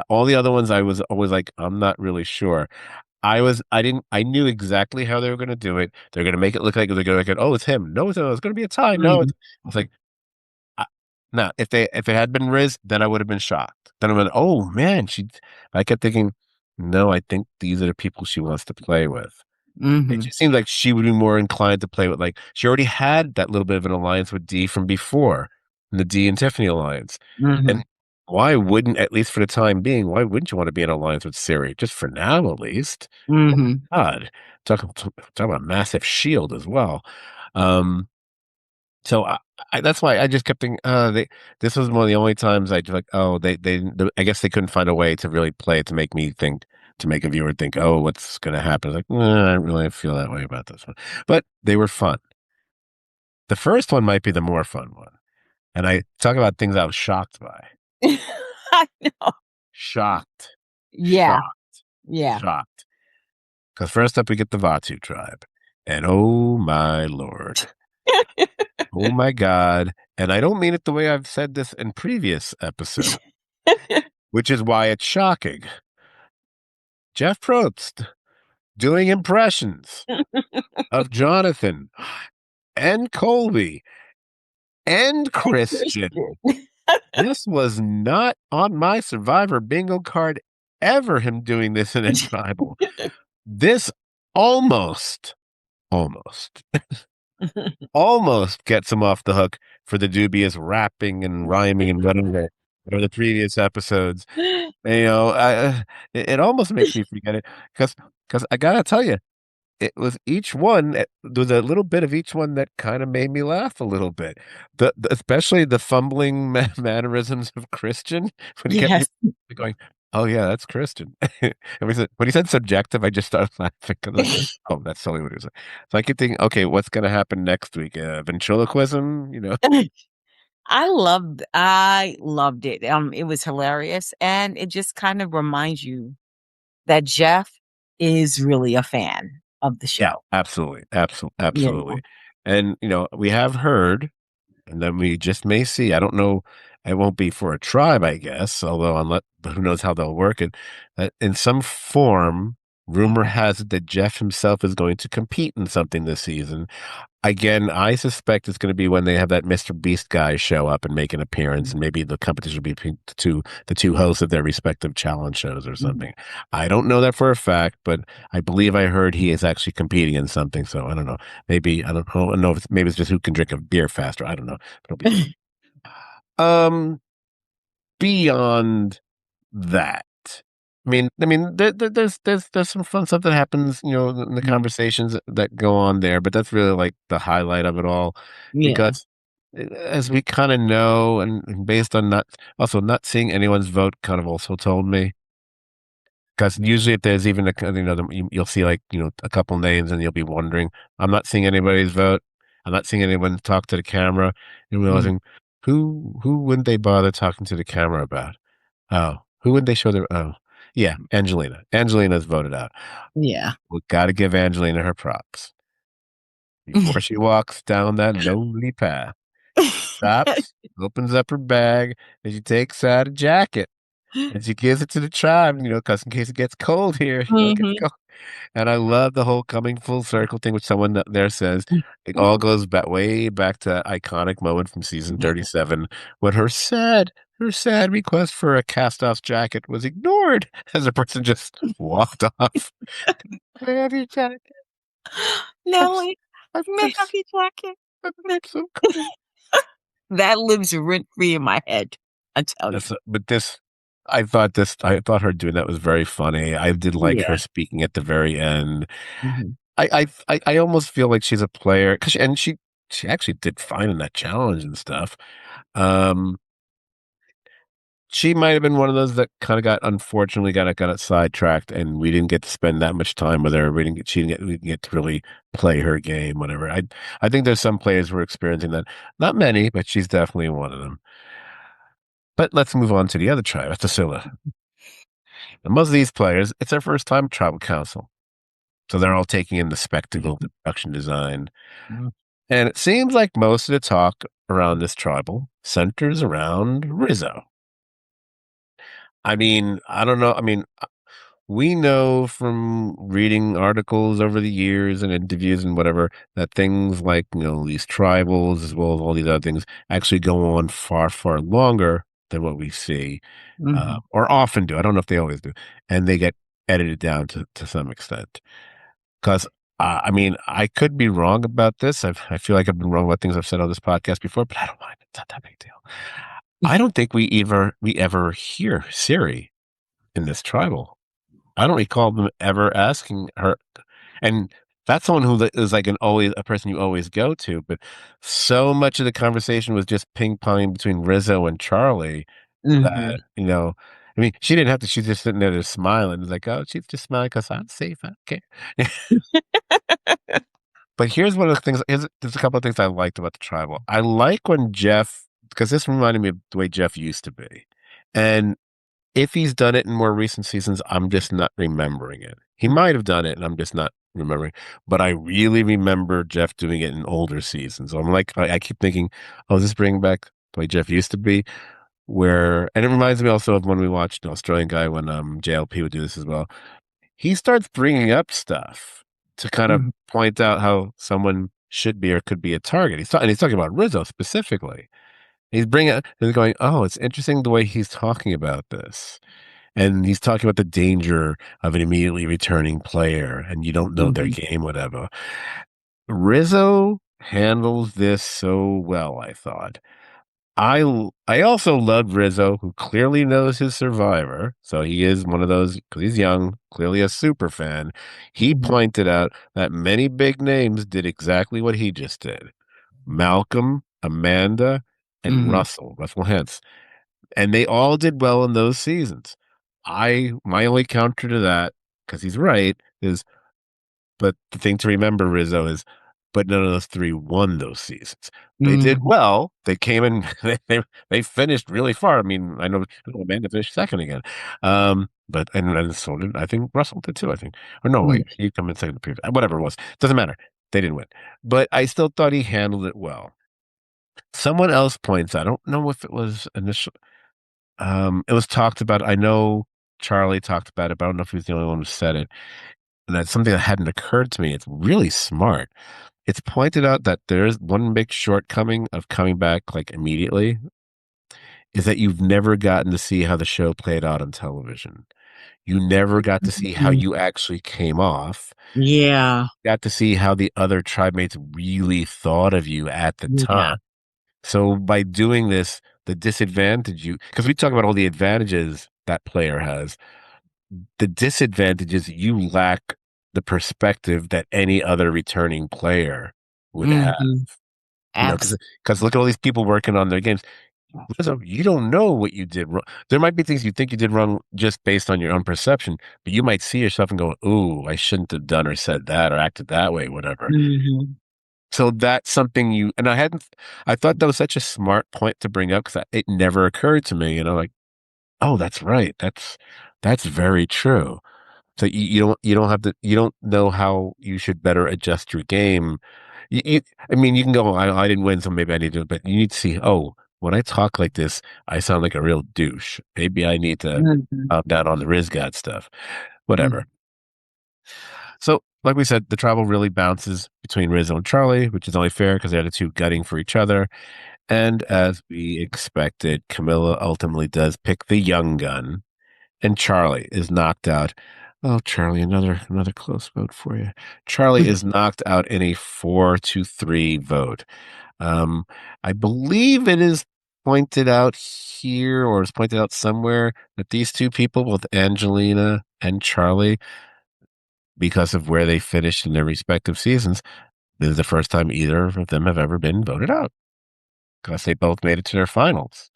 All the other ones, I was always like, I'm not really sure. I knew exactly how they were going to do it. They're going to make it look like they're going to, oh, it's him. No, it's going to be a tie. No, Mhm. I was like, I, no, if it had been Riz, then I would have been shocked. Then I went, oh man, I kept thinking, no, I think these are the people she wants to play with. It Mhm. just seems like she would be more inclined to play with, like, she already had that little bit of an alliance with D from before, the D and Tiffany alliance. And Mhm. why wouldn't, at least for the time being, why wouldn't you want to be in alliance with Siri? Just for now, at least. Mhm. God, talk about massive shield as well. Um, so that's why I just kept thinking, this was one of the only times I just like, oh, I guess they couldn't find a way to really play it to make me think, to make a viewer think, oh, what's going to happen? Like, I don't really feel that way about this one, but they were fun. The first one might be the more fun one, and I talk about things I was shocked by, I know. shocked, Yeah. shocked, Yeah. shocked. Because first up, we get the Vatu tribe, and oh my lord. Oh my God. And I don't mean it the way I've said this in previous episodes, which is why it's shocking. Jeff Probst doing impressions of Jonathan and Colby and Christian. Christian. This was not on my Survivor bingo card ever, him doing this in a tribal. This almost, almost, almost gets him off the hook for the dubious rapping and rhyming and whatever of the previous episodes. It almost makes me forget it because because I gotta tell you, it was each one. There was a little bit of each one that kind of made me laugh a little bit. Especially the fumbling mannerisms of Christian when he kept Yes. going, "Oh yeah, that's Christian." And when he said subjective, I just started laughing because like, oh, that's totally what he was like. So I keep thinking, okay, what's going to happen next week? Ventriloquism, you know? I loved it. It was hilarious, and it just kind of reminds you that Jeff is really a fan of the Yeah, show. absolutely, absolutely, You absolutely. know? And we have heard. And then we just may see. I don't know. It won't be for a tribe, I guess. Although, unless, but who knows how they'll work it? That in some form, rumor has it that Jeff himself is going to compete in something this season. Again, I suspect it's going to be when they have that Mr. Beast guy show up and make an appearance, and maybe the competition will be between the two hosts of their respective challenge shows or Mhm. something. I don't know that for a fact, but I believe I heard he is actually competing in something. So I don't know. Maybe I don't know if maybe it's just who can drink a beer faster. I don't know. But it'll be fun. Um, Beyond that. There's some fun stuff that happens, in the Mhm. conversations that go on there, but that's really like the highlight of it all, Yeah. because as we kind of know, and based on not seeing anyone's vote, kind of also told me, because usually if there's even you'll see like a couple names, and you'll be wondering, I'm not seeing anybody's vote, I'm not seeing anyone talk to the camera, and Mhm. realizing who wouldn't they bother talking to the camera about? Oh, who would they show their? Oh, yeah, Angelina. Angelina's voted out. Yeah. We got to give Angelina her props before she walks down that lonely path. Stops, opens up her bag, and she takes out a jacket and she gives it to the tribe. Because in case it gets cold here, it gets Mhm. cold. And I love the whole coming full circle thing, which someone there says it all goes back way back to that iconic moment from season 37 when her sad request for a cast-off jacket was ignored as a person just walked off. Can I have your jacket? I'm, s- Nelly, I'm, may I'm, I have s- your jacket? I'm so cold. That lives rent free in my head, I tell you. But I thought her doing that was very funny. I did like her Yeah. speaking at the very end. Mhm. I almost feel like she's a player because she actually did fine in that challenge and stuff. Um, she might have been one of those that kind of unfortunately got sidetracked, and we didn't get to spend that much time with her. We didn't get to really play her game, whatever. I think there's some players who are experiencing that. Not many, but she's definitely one of them. But let's move on to the other tribe, that's Attila. And most of these players, it's their first time at tribal council. So they're all taking in the spectacle, the production design. Mhm. And it seems like most of the talk around this tribal centers around Rizzo. I don't know. We know from reading articles over the years and interviews and whatever that things like, these tribals as well as all these other things actually go on far, far longer than what we see, Mhm. or often do. I don't know if they always do. And they get edited down to some extent. Because, I could be wrong about this. I feel like I've been wrong about things I've said on this podcast before, but I don't mind. It's not that big a deal. I don't think we ever hear Siri in this tribal. I don't recall them ever asking her, and that's someone who is like always a person you always go to. But so much of the conversation was just ping ponging between Rizzo and Charlie Mhm. that she didn't have to. She's just sitting there just smiling. It's like, oh, she's just smiling because I'm safe. I don't care. But here's one of the things. There's a couple of things I liked about the tribal. I like when Jeff, because this reminded me of the way Jeff used to be, and if he's done it in more recent seasons, I'm just not remembering it. He might have done it, and I'm just not remembering. But I really remember Jeff doing it in older seasons. So I'm like, I keep thinking, oh, is this bringing back the way Jeff used to be? And it reminds me also of when we watched an Australian guy when JLP would do this as well. He starts bringing up stuff to kind of Mhm. point out how someone should be or could be a target. He's talking about Rizzo specifically. He's going, oh, it's interesting the way he's talking about this. And he's talking about the danger of an immediately returning player and you don't know their Mhm. game, whatever. Rizzo handles this so well, I thought. I also love Rizzo, who clearly knows his Survivor. So he is one of those because he's young, clearly a super fan. He Mhm, pointed out that many big names did exactly what he just did. Malcolm, Amanda, and mhm, Russell Hantz, and they all did well in those seasons. I my only counter to that, because he's right, is but the thing to remember, Rizzo, is but none of those three won those seasons. They did mhm, well. They came in. They finished really far. I mean, I know Amanda finished second again, but and so did I think Russell did too. I think, or no, mhm. wait, he come in second. Previous, whatever it was, doesn't matter. They didn't win, but I still thought he handled it well. Someone else points. I don't know if it was initial. It was talked about. I know Charlie talked about it, but I don't know if he was the only one who said it. And that's something that hadn't occurred to me. It's really smart. It's pointed out that there's one big shortcoming of coming back like immediately is that you've never gotten to see how the show played out on television. You never got to see how Mhm. you actually came off. Yeah, Got to see how the other tribe mates really thought of you at the yeah. time. So by doing this, the disadvantage you because we talk about all the advantages that player has, the disadvantage is you lack the perspective that any other returning player would have. Mhm. You know, Abs because look at all these people working on their games. So you don't know what you did wrong. There might be things you think you did wrong just based on your own perception, but you might see yourself and go, "Ooh, I shouldn't have done or said that or acted that way, whatever." Mhm. So that's something you and I thought that was such a smart point to bring up because it never occurred to me. Like, oh, that's right. That's very true. So you don't have to you don't know how you should better adjust your game. You I mean you can go I didn't win so maybe I need to but you need to see when I talk like this I sound like a real douche. Maybe I need to Mhm. calm down on the Rizgat stuff. Mhm. Whatever. So like we said, the travel really bounces between Rizzo and Charlie, which is only fair because they're the two gutting for each other. And as we expected, Camilla ultimately does pick the young gun and Charlie is knocked out. Oh, Charlie, another close vote for you. Charlie is knocked out in a 4-3 vote. Um, I believe it is pointed out here or is pointed out somewhere that these two people, both Angelina and Charlie, because of where they finished in their respective seasons, this is the first time either of them have ever been voted out because they both made it to their finals.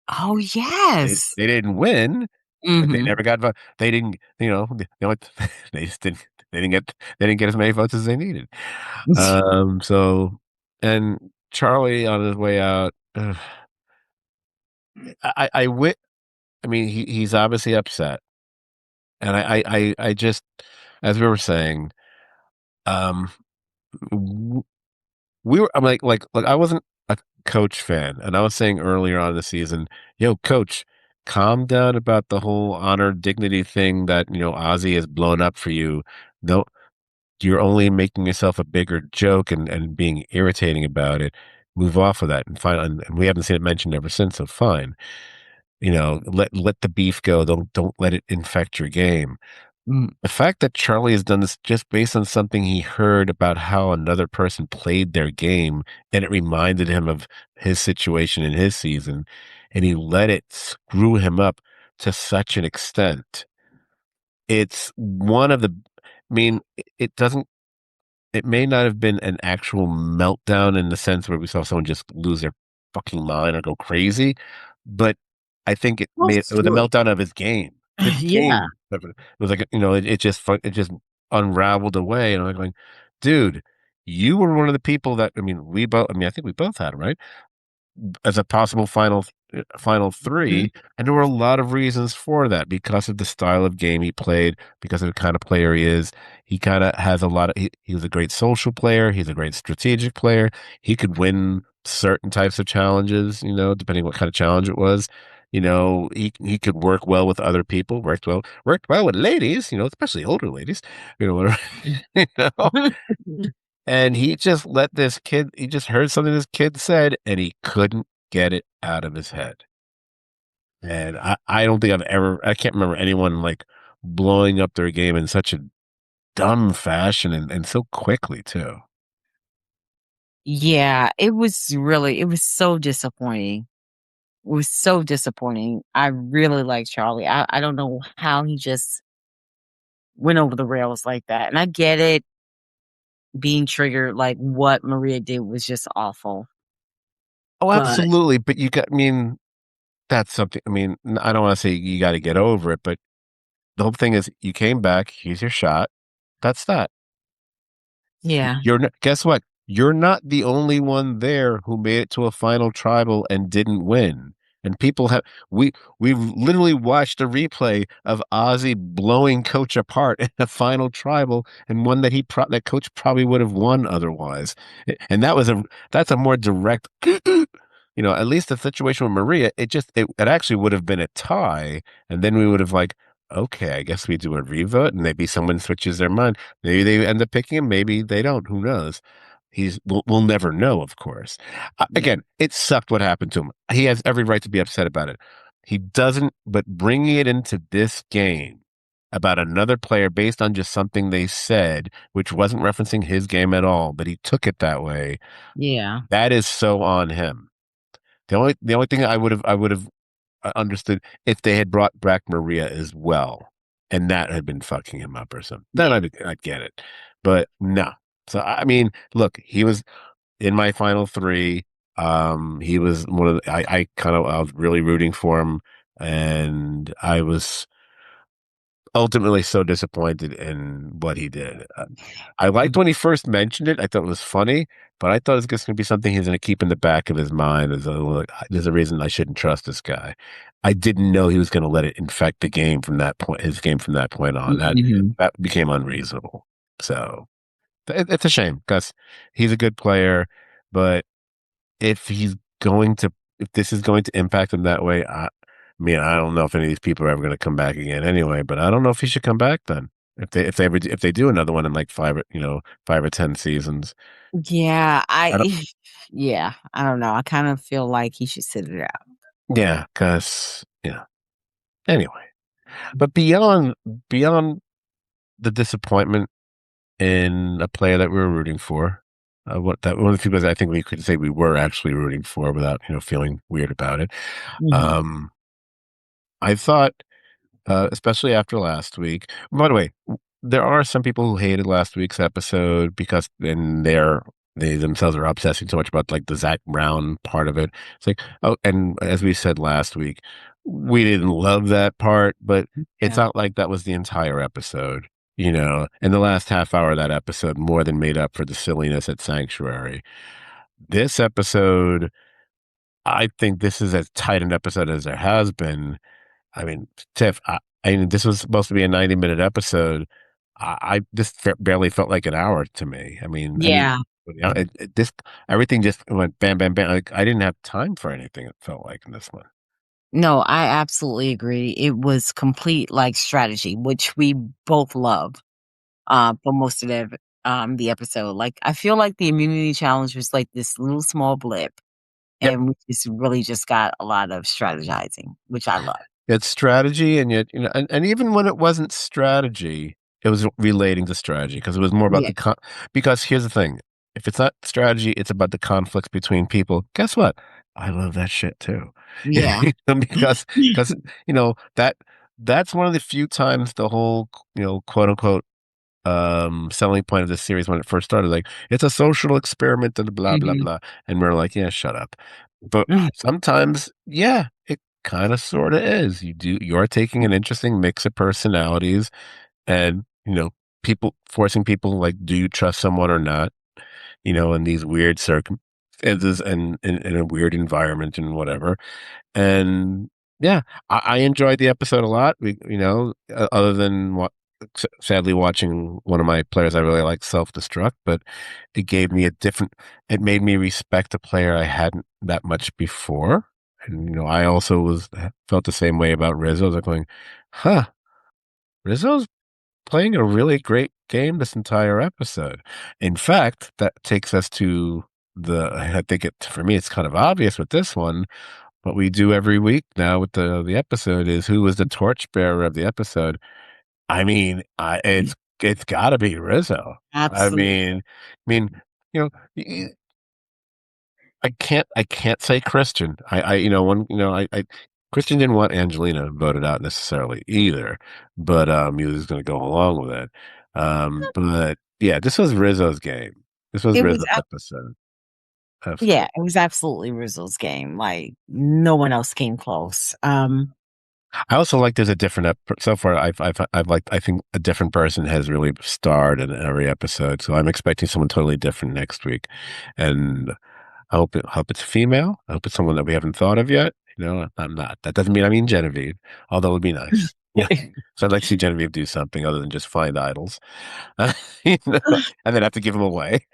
Oh, They yes. they didn't win, but they Mhm. never got they didn't, they just didn't they didn't get as many votes as they needed. So and Charlie on his way out, I wit I mean he's obviously upset. And I just as we were saying, um I'm like I wasn't a coach fan, and I was saying earlier on in the season, yo, coach, calm down about the whole honor dignity thing that Ozzy has blown up for you. No, you're only making yourself a bigger joke and being irritating about it. Move off of that and fine. And we haven't seen it mentioned ever since, so fine. Let the beef go. Don't let it infect your game. The fact that Charlie has done this just based on something he heard about how another person played their game, and it reminded him of his situation in his season, and he let it screw him up to such an extent. It's one of the, I mean, it doesn't, it may not have been an actual meltdown in the sense where we saw someone just lose their fucking mind or go crazy, but I think Close it was a to it. meltdown of his game. His Yeah. game. It was like, it just unraveled away. And I'm like, dude, you were one of the people that, I mean, I think we both had it, right? As a possible final Mhm. three, and there were a lot of reasons for that because of the style of game he played, because of the kind of player he is. He kind of has a lot of. He was a great social player. He's a great strategic player. He could win certain types of challenges, depending what kind of challenge it was. He could work well with other people. Worked well with ladies. Especially older ladies. Whatever. you know. And he just let this kid, he just heard something this kid said and he couldn't get it out of his head. And I don't think I can't remember anyone like blowing up their game in such a dumb fashion and so quickly too. Yeah, it was so disappointing. It was so disappointing. I really like Charlie. I don't know how he just went over the rails like that. And I get it being triggered, like what Maria did was just awful. Oh, But absolutely. But you got, I mean, that's something. I mean, I don't want to say you got to get over it, but the whole thing is you came back. Here's your shot. That's that. yeah, You're not, guess what? You're not the only one there who made it to a final tribal and didn't win. And people have we've literally watched a replay of Ozzy blowing Coach apart in a final tribal and one that that Coach probably would have won otherwise. And that's a more direct at least the situation with Maria, it actually would have been a tie, and then we would have like, okay, I guess we do a revote, and maybe someone switches their mind. Maybe they end up picking him. Maybe they don't. Who knows? We'll never know, of course. yeah, Again, it sucked what happened to him. He has every right to be upset about it. He doesn't, but bringing it into this game about another player based on just something they said, which wasn't referencing his game at all, but he took it that way. yeah, That is so on him. The only thing I would have understood if they had brought back Maria as well, and that had been fucking him up or something. Then yeah. I'd get it, but no. So I mean, look, he was in my final three. He was one of I was really rooting for him, and I was ultimately so disappointed in what he did. I liked when he first mentioned it. I thought it was funny, but I thought it was just going to be something he's going to keep in the back of his mind as a look. There's a reason I shouldn't trust this guy. I didn't know he was going to let it infect the game from that point. His game from that point on. Mhm. That became unreasonable. So it's a shame because he's a good player, but if he's going to, if this is going to impact him that way, mean, I don't know if any of these people are ever going to come back again anyway, but I don't know if he should come back then. If they do another one in like 5 or 10 seasons, Yeah, I don't. yeah, I don't know. I kind of feel like he should sit it out. Yeah, because anyway. But beyond the disappointment in a player that we were rooting for, what that one of the people that I think we could say we were actually rooting for without feeling weird about it. Mhm. Um, I thought especially after last week. By the way, there are some people who hated last week's episode because they themselves are obsessing so much about like the Zach Brown part of it. It's like, oh, and as we said last week, we didn't love that part, but it's Yeah. not like that was the entire episode. And the last half hour of that episode more than made up for the silliness at Sanctuary. This episode, I think this is as tight an episode as there has been. I mean, Tiff, I mean, this was supposed to be a 90-minute episode. I just barely felt like an hour to me. Yeah. This everything just went bam, bam, bam. Like I didn't have time for anything. It felt like in this one. No, I absolutely agree. It was complete like strategy, which we both love for most of the episode. Like I feel like the immunity challenge was like this little small blip Yep. and we just really just got a lot of strategizing, which I love. It's strategy, and yet, and even when it wasn't strategy, it was relating to strategy because it was more about Yeah. because here's the thing. If it's not strategy, it's about the conflicts between people. Guess what? I love that shit too. Yeah. Because that's one of the few times the whole, quote unquote selling point of this series when it first started, like it's a social experiment and blah blah Mhm. blah. And we're like, yeah, shut up. But sometimes, yeah, it kind of sort of is. You're taking an interesting mix of personalities and people forcing people like, do you trust someone or not? In these weird circumstances and in a weird environment and whatever. And yeah, I enjoyed the episode a lot. Other than sadly watching one of my players I really like self-destruct, but it gave me it made me respect a player I hadn't that much before. And I also felt the same way about Rizzo. I was like going, huh, Rizzo's playing a really great game this entire episode. In fact, that takes us to I think for me, it's kind of obvious with this one. What we do every week now with the episode is who was the torchbearer of the episode. I mean, it's got to be Rizzo. I Absolutely. mean, I mean, you know, I can't say Christian. I Christian didn't want Angelina voted out necessarily either, but he was going to go along with it. But yeah, this was Rizzo's game. This was It was Rizzo's episode. Yeah, Absolutely. it was absolutely Rizzo's game, like, no one else came close. I also like there's a different so far. I've liked I think a different person has really starred in every episode, so I'm expecting someone totally different next week, and I hope it's female. I hope it's someone that we haven't thought of yet. I'm not. That doesn't mean I mean Genevieve, although it would be nice. Yeah. So I'd like to see Genevieve do something other than just find idols, you know, and then have to give them away.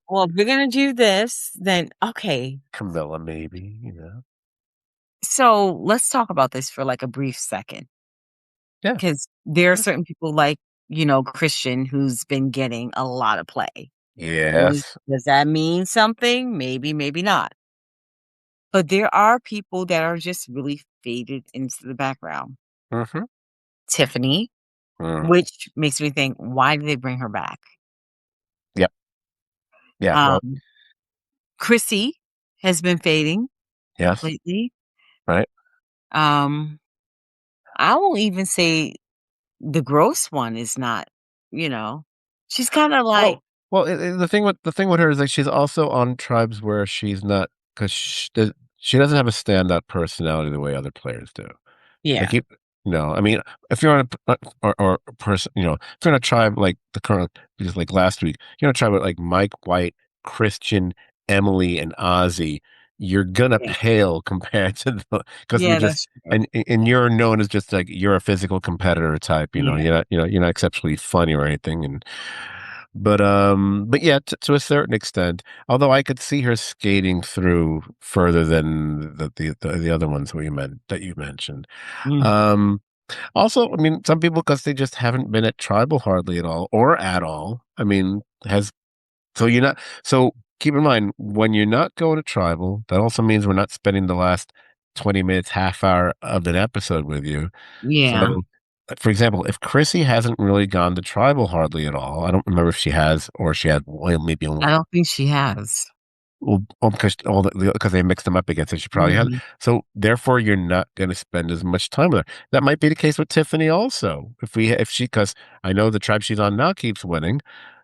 Well, if we're gonna do this, then okay. Camilla, maybe. So, let's talk about this for, like, a brief second, Yeah. because there are Sure. certain people like, Christian, who's been getting a lot of play. Yes. Does that mean something? Maybe, maybe not. But there are people that are just really faded into the background. Mm-hmm. Tiffany, Mm. which makes me think, why did they bring her back? Yep. Yeah. Well. Um, Chrissy has been fading Yes. lately. Right. Um, I won't even say the gross one is not, you know, she's kinda like, Well, well, the thing with her is like she's also on tribes where she's not because she doesn't have a standout personality the way other players do. yeah, Like I mean, if you're on or a person, if you're on a tribe like the current, just like last week, you're on a tribe with like Mike White, Christian, Emily, and Ozzy, you're gonna yeah, pale compared to the because we yeah, just that's true. and you're known as just like you're a physical competitor type. Yeah, You're not exceptionally funny or anything, and but yeah, to a certain extent. Although I could see her skating through further than the other ones that you mentioned. mm, Um, Also, I mean, some people because they just haven't been at tribal hardly at all or at all. I mean, has so you're not so keep in mind when you're not going to tribal, that also means we're not spending the last 20 minutes, half hour of an episode with you. yeah, So, for example, if Chrissy hasn't really gone to tribal hardly at all, I don't remember if she has or she had well, maybe I only don't think she has. well, because they mixed them up again, so she probably has. Mhm, So therefore, you're not going to spend as much time with her. That might be the case with Tiffany also. If she, because I know the tribe she's on now keeps winning.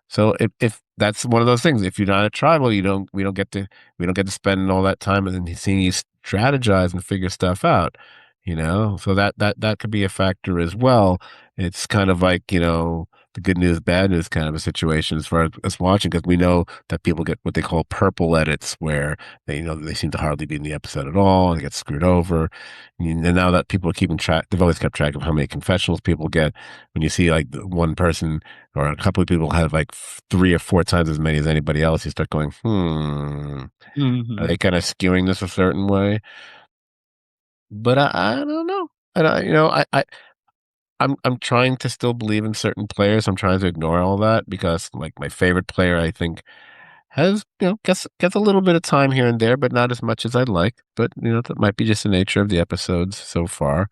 So if that's one of those things, if you're not a tribal, we don't get to spend all that time and then seeing you strategize and figure stuff out. So that could be a factor as well. It's kind of like the good news, bad news kind of a situation as far as us watching, because we know that people get what they call purple edits, where they seem to hardly be in the episode at all and get screwed over. And now that people are keeping track, they've always kept track of how many confessionals people get. When you see like one person or a couple of people have like 3 or 4 times as many as anybody else, you start going, are mhm, they kind of skewing this a certain way? But I don't know. And I'm trying to still believe in certain players. I'm trying to ignore all that because like my favorite player, I think, has gets a little bit of time here and there, but not as much as I'd like. But that might be just the nature of the episodes so far.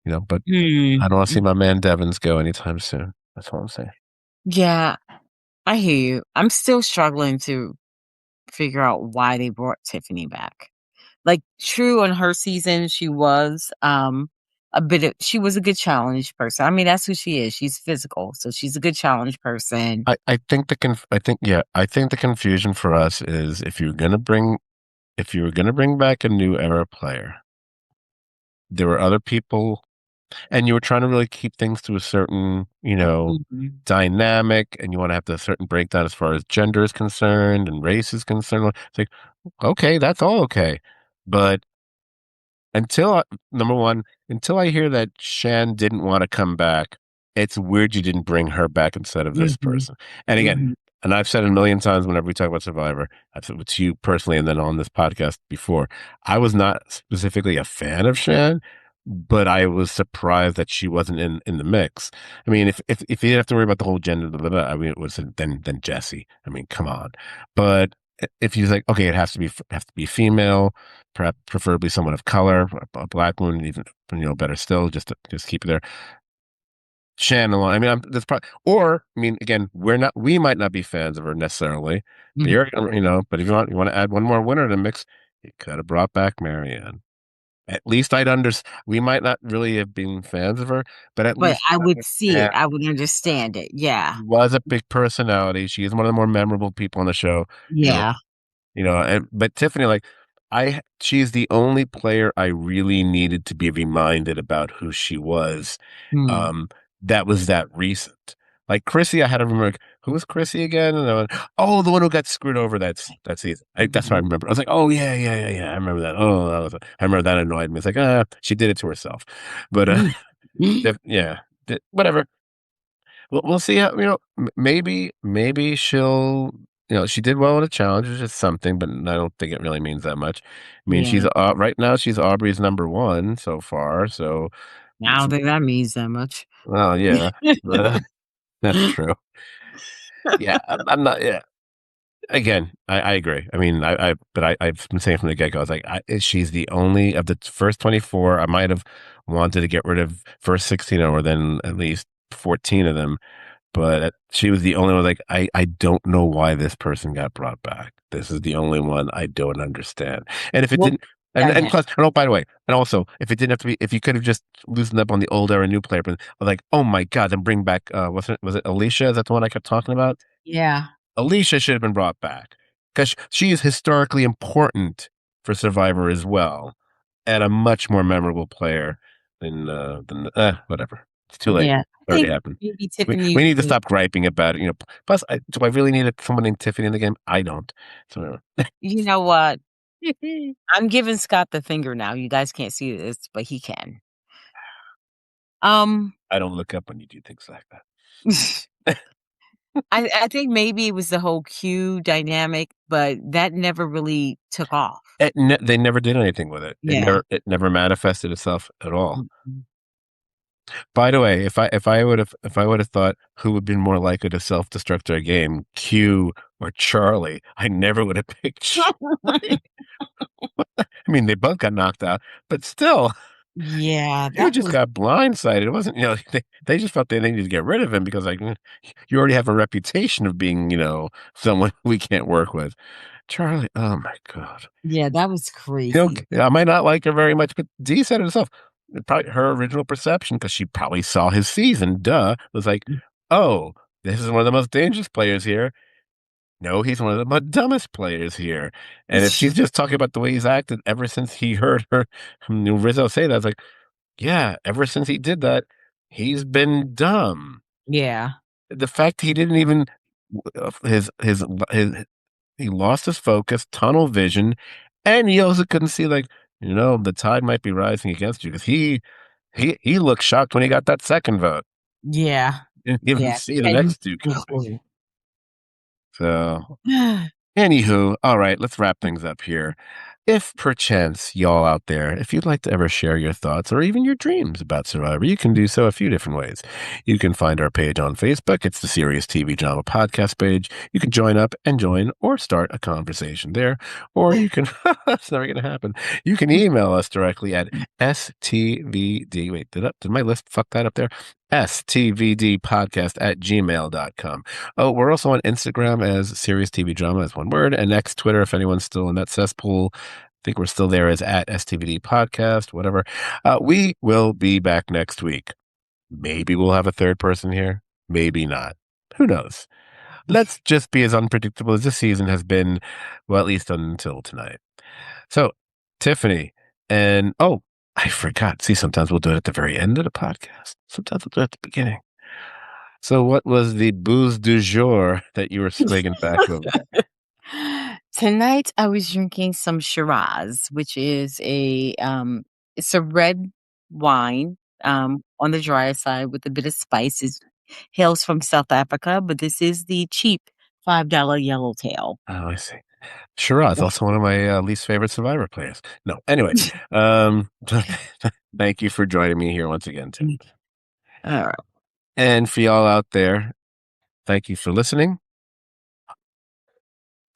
But I mm, don't want to see mm, my man Devons go anytime soon. That's all I'm saying. yeah, I hear you. I'm still struggling to figure out why they brought Tiffany back. Like, true, on her season, she was, she was a good challenge person. I mean, that's who she is. She's physical, so she's a good challenge person. I think the confusion for us is if you were gonna bring back a new era player, there were other people and you were trying to really keep things to a certain, Mhm, dynamic, and you want to have the certain breakdown as far as gender is concerned and race is concerned. It's like, okay, that's all okay. But until number one, until I hear that Shan didn't want to come back, it's weird you didn't bring her back instead of this mhm, person. And again, mhm, and I've said it a million times whenever we talk about Survivor, I've said it to you personally and then on this podcast before. I was not specifically a fan of Shan, but I was surprised that she wasn't in the mix. I mean, if you have to worry about the whole gender, blah, blah, blah, I mean, it was then Jesse. I mean, come on. But if you like, okay, it has to be female, perhaps preferably someone of color, a black woman, even better still, just keep it there. channel. I mean, that's probably, or I mean, again, we might not be fans of her necessarily. But Mhm. but if you want to add one more winner to the mix, you could have brought back Marianne. At least we might not really have been fans of her, but at But least I we'd would see it, understand. I would understand it, yeah, She was a big personality. She is one of the more memorable people on the show. You know, yeah, but Tiffany, like, she's the only player I really needed to be reminded about who she was. mm, Um, that was that recent. Like Chrissy, I had to remember, like, who was Chrissy again? And I went, oh, the one who got screwed over that season. That's what I mhm, remember. I was like, oh yeah, yeah, yeah, yeah. I remember that. Oh, I remember that annoyed me. It's like, she did it to herself. But mm, mm, yeah, whatever. We'll see how, maybe she'll, she did well in a challenge, which is something, but I don't think it really means that much. I mean, yeah, right now she's Aubrey's number one so far, so I it's, don't think that means that much. well, yeah, but, that's true. Yeah, I'm not. Yeah, again, I agree. I mean, I've been saying from the get go, I was like, she's the only of the first 24. I might have wanted to get rid of first 16 or then at least 14 of them. But she was the only one, like, I don't know why this person got brought back. This is the only one I don't understand. And if it Well, didn't, and dynamic. plus, and oh, by the way, and also, if it didn't have to be, if you could have just loosened up on the old era new player, but like, oh my God, then bring back, was it Alicia? Is that the one I kept talking about? Yeah, Alicia should have been brought back because she is historically important for Survivor as well, and a much more memorable player whatever. It's too late. yeah, I It already think happened. maybe We Tiffany we need to would. stop griping about it. Plus, do I really need someone named Tiffany in the game? I don't. So You know what? I'm giving Scott the finger now, you guys can't see this, but he can. Um, I don't look up when you do things like that. I think maybe it was the whole Q dynamic, but that never really took off. They never did anything with it. Yeah. It never manifested itself at all. Mm-mm. By the way, if I would have thought who would be more likely to self destruct their game, Q or Charlie, I never would have picked Charlie. I mean, they both got knocked out, but still, Yeah, you that just was got blindsided. It wasn't, they just felt they needed to get rid of him because, like, you already have a reputation of being, someone we can't work with. Charlie, oh my God. yeah, that was crazy. I might not like her very much, but Dee said it herself. Probably her original perception, because she probably saw his season, was like, oh, this is one of the most dangerous players here. No, he's one of the dumbest players here. And if she's just talking about the way he's acted ever since he heard her, Rizzo say that, it's like, yeah, ever since he did that, he's been dumb. Yeah. The fact he didn't even his he lost his focus, tunnel vision, and he also couldn't see, like, the tide might be rising against you because he looked shocked when he got that second vote. Yeah. Didn't even Yeah. see the And next two coming. So, anywho, all right, let's wrap things up here. If perchance y'all out there, if you'd like to ever share your thoughts or even your dreams about Survivor, you can do so a few different ways. You can find our page on Facebook. It's the Serious TV Drama Podcast page. You can join up and join or start a conversation there. Or you can, it's never going to happen. You can email us directly at STVD. Wait, did my list fuck that up there? STVDpodcast@gmail.com. Oh, we're also on Instagram as Serious TV Drama as one word, and next Twitter, if anyone's still in that cesspool. I think we're still there as at STVD Podcast, whatever. We will be back next week. Maybe we'll have a third person here. Maybe not. Who knows? Let's just be as unpredictable as this season has been, well, at least until tonight. So, Tiffany, and oh, I forgot. See, sometimes we'll do it at the very end of the podcast. Sometimes we'll do it at the beginning. So, what was the booze du jour that you were swigging back over? Tonight I was drinking some Shiraz, which is it's a red wine, on the drier side with a bit of spice. It hails from South Africa, but this is the cheap $5 yellowtail. Oh, I see. Shiraz, also one of my least favorite Survivor players. No, anyway, um, thank you for joining me here once again, Tiff. Mm. Alright. And for y'all out there, thank you for listening.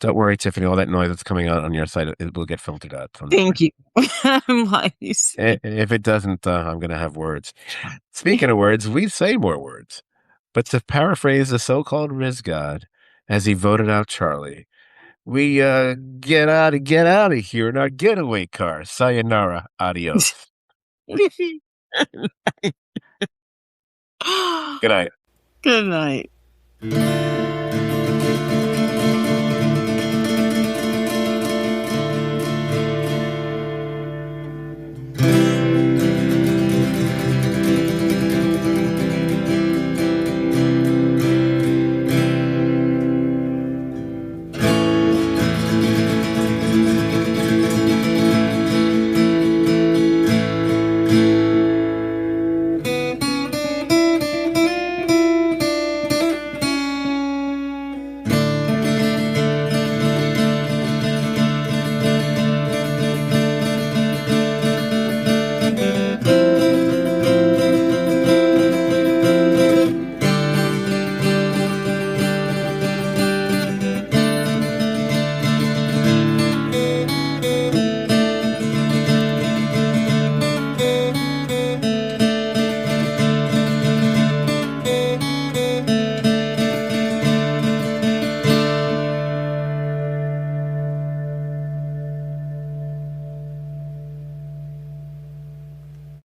Don't worry, Tiffany. All that noise that's coming out on your side, it will get filtered out. So don't worry. Thank you. I'm like, you say, If it doesn't, I'm going to have words. Speaking of words, we say more words. But to paraphrase the so-called Riz God, as he voted out Charlie, we get out of here in our getaway car. Sayonara, adios. Good night. good night.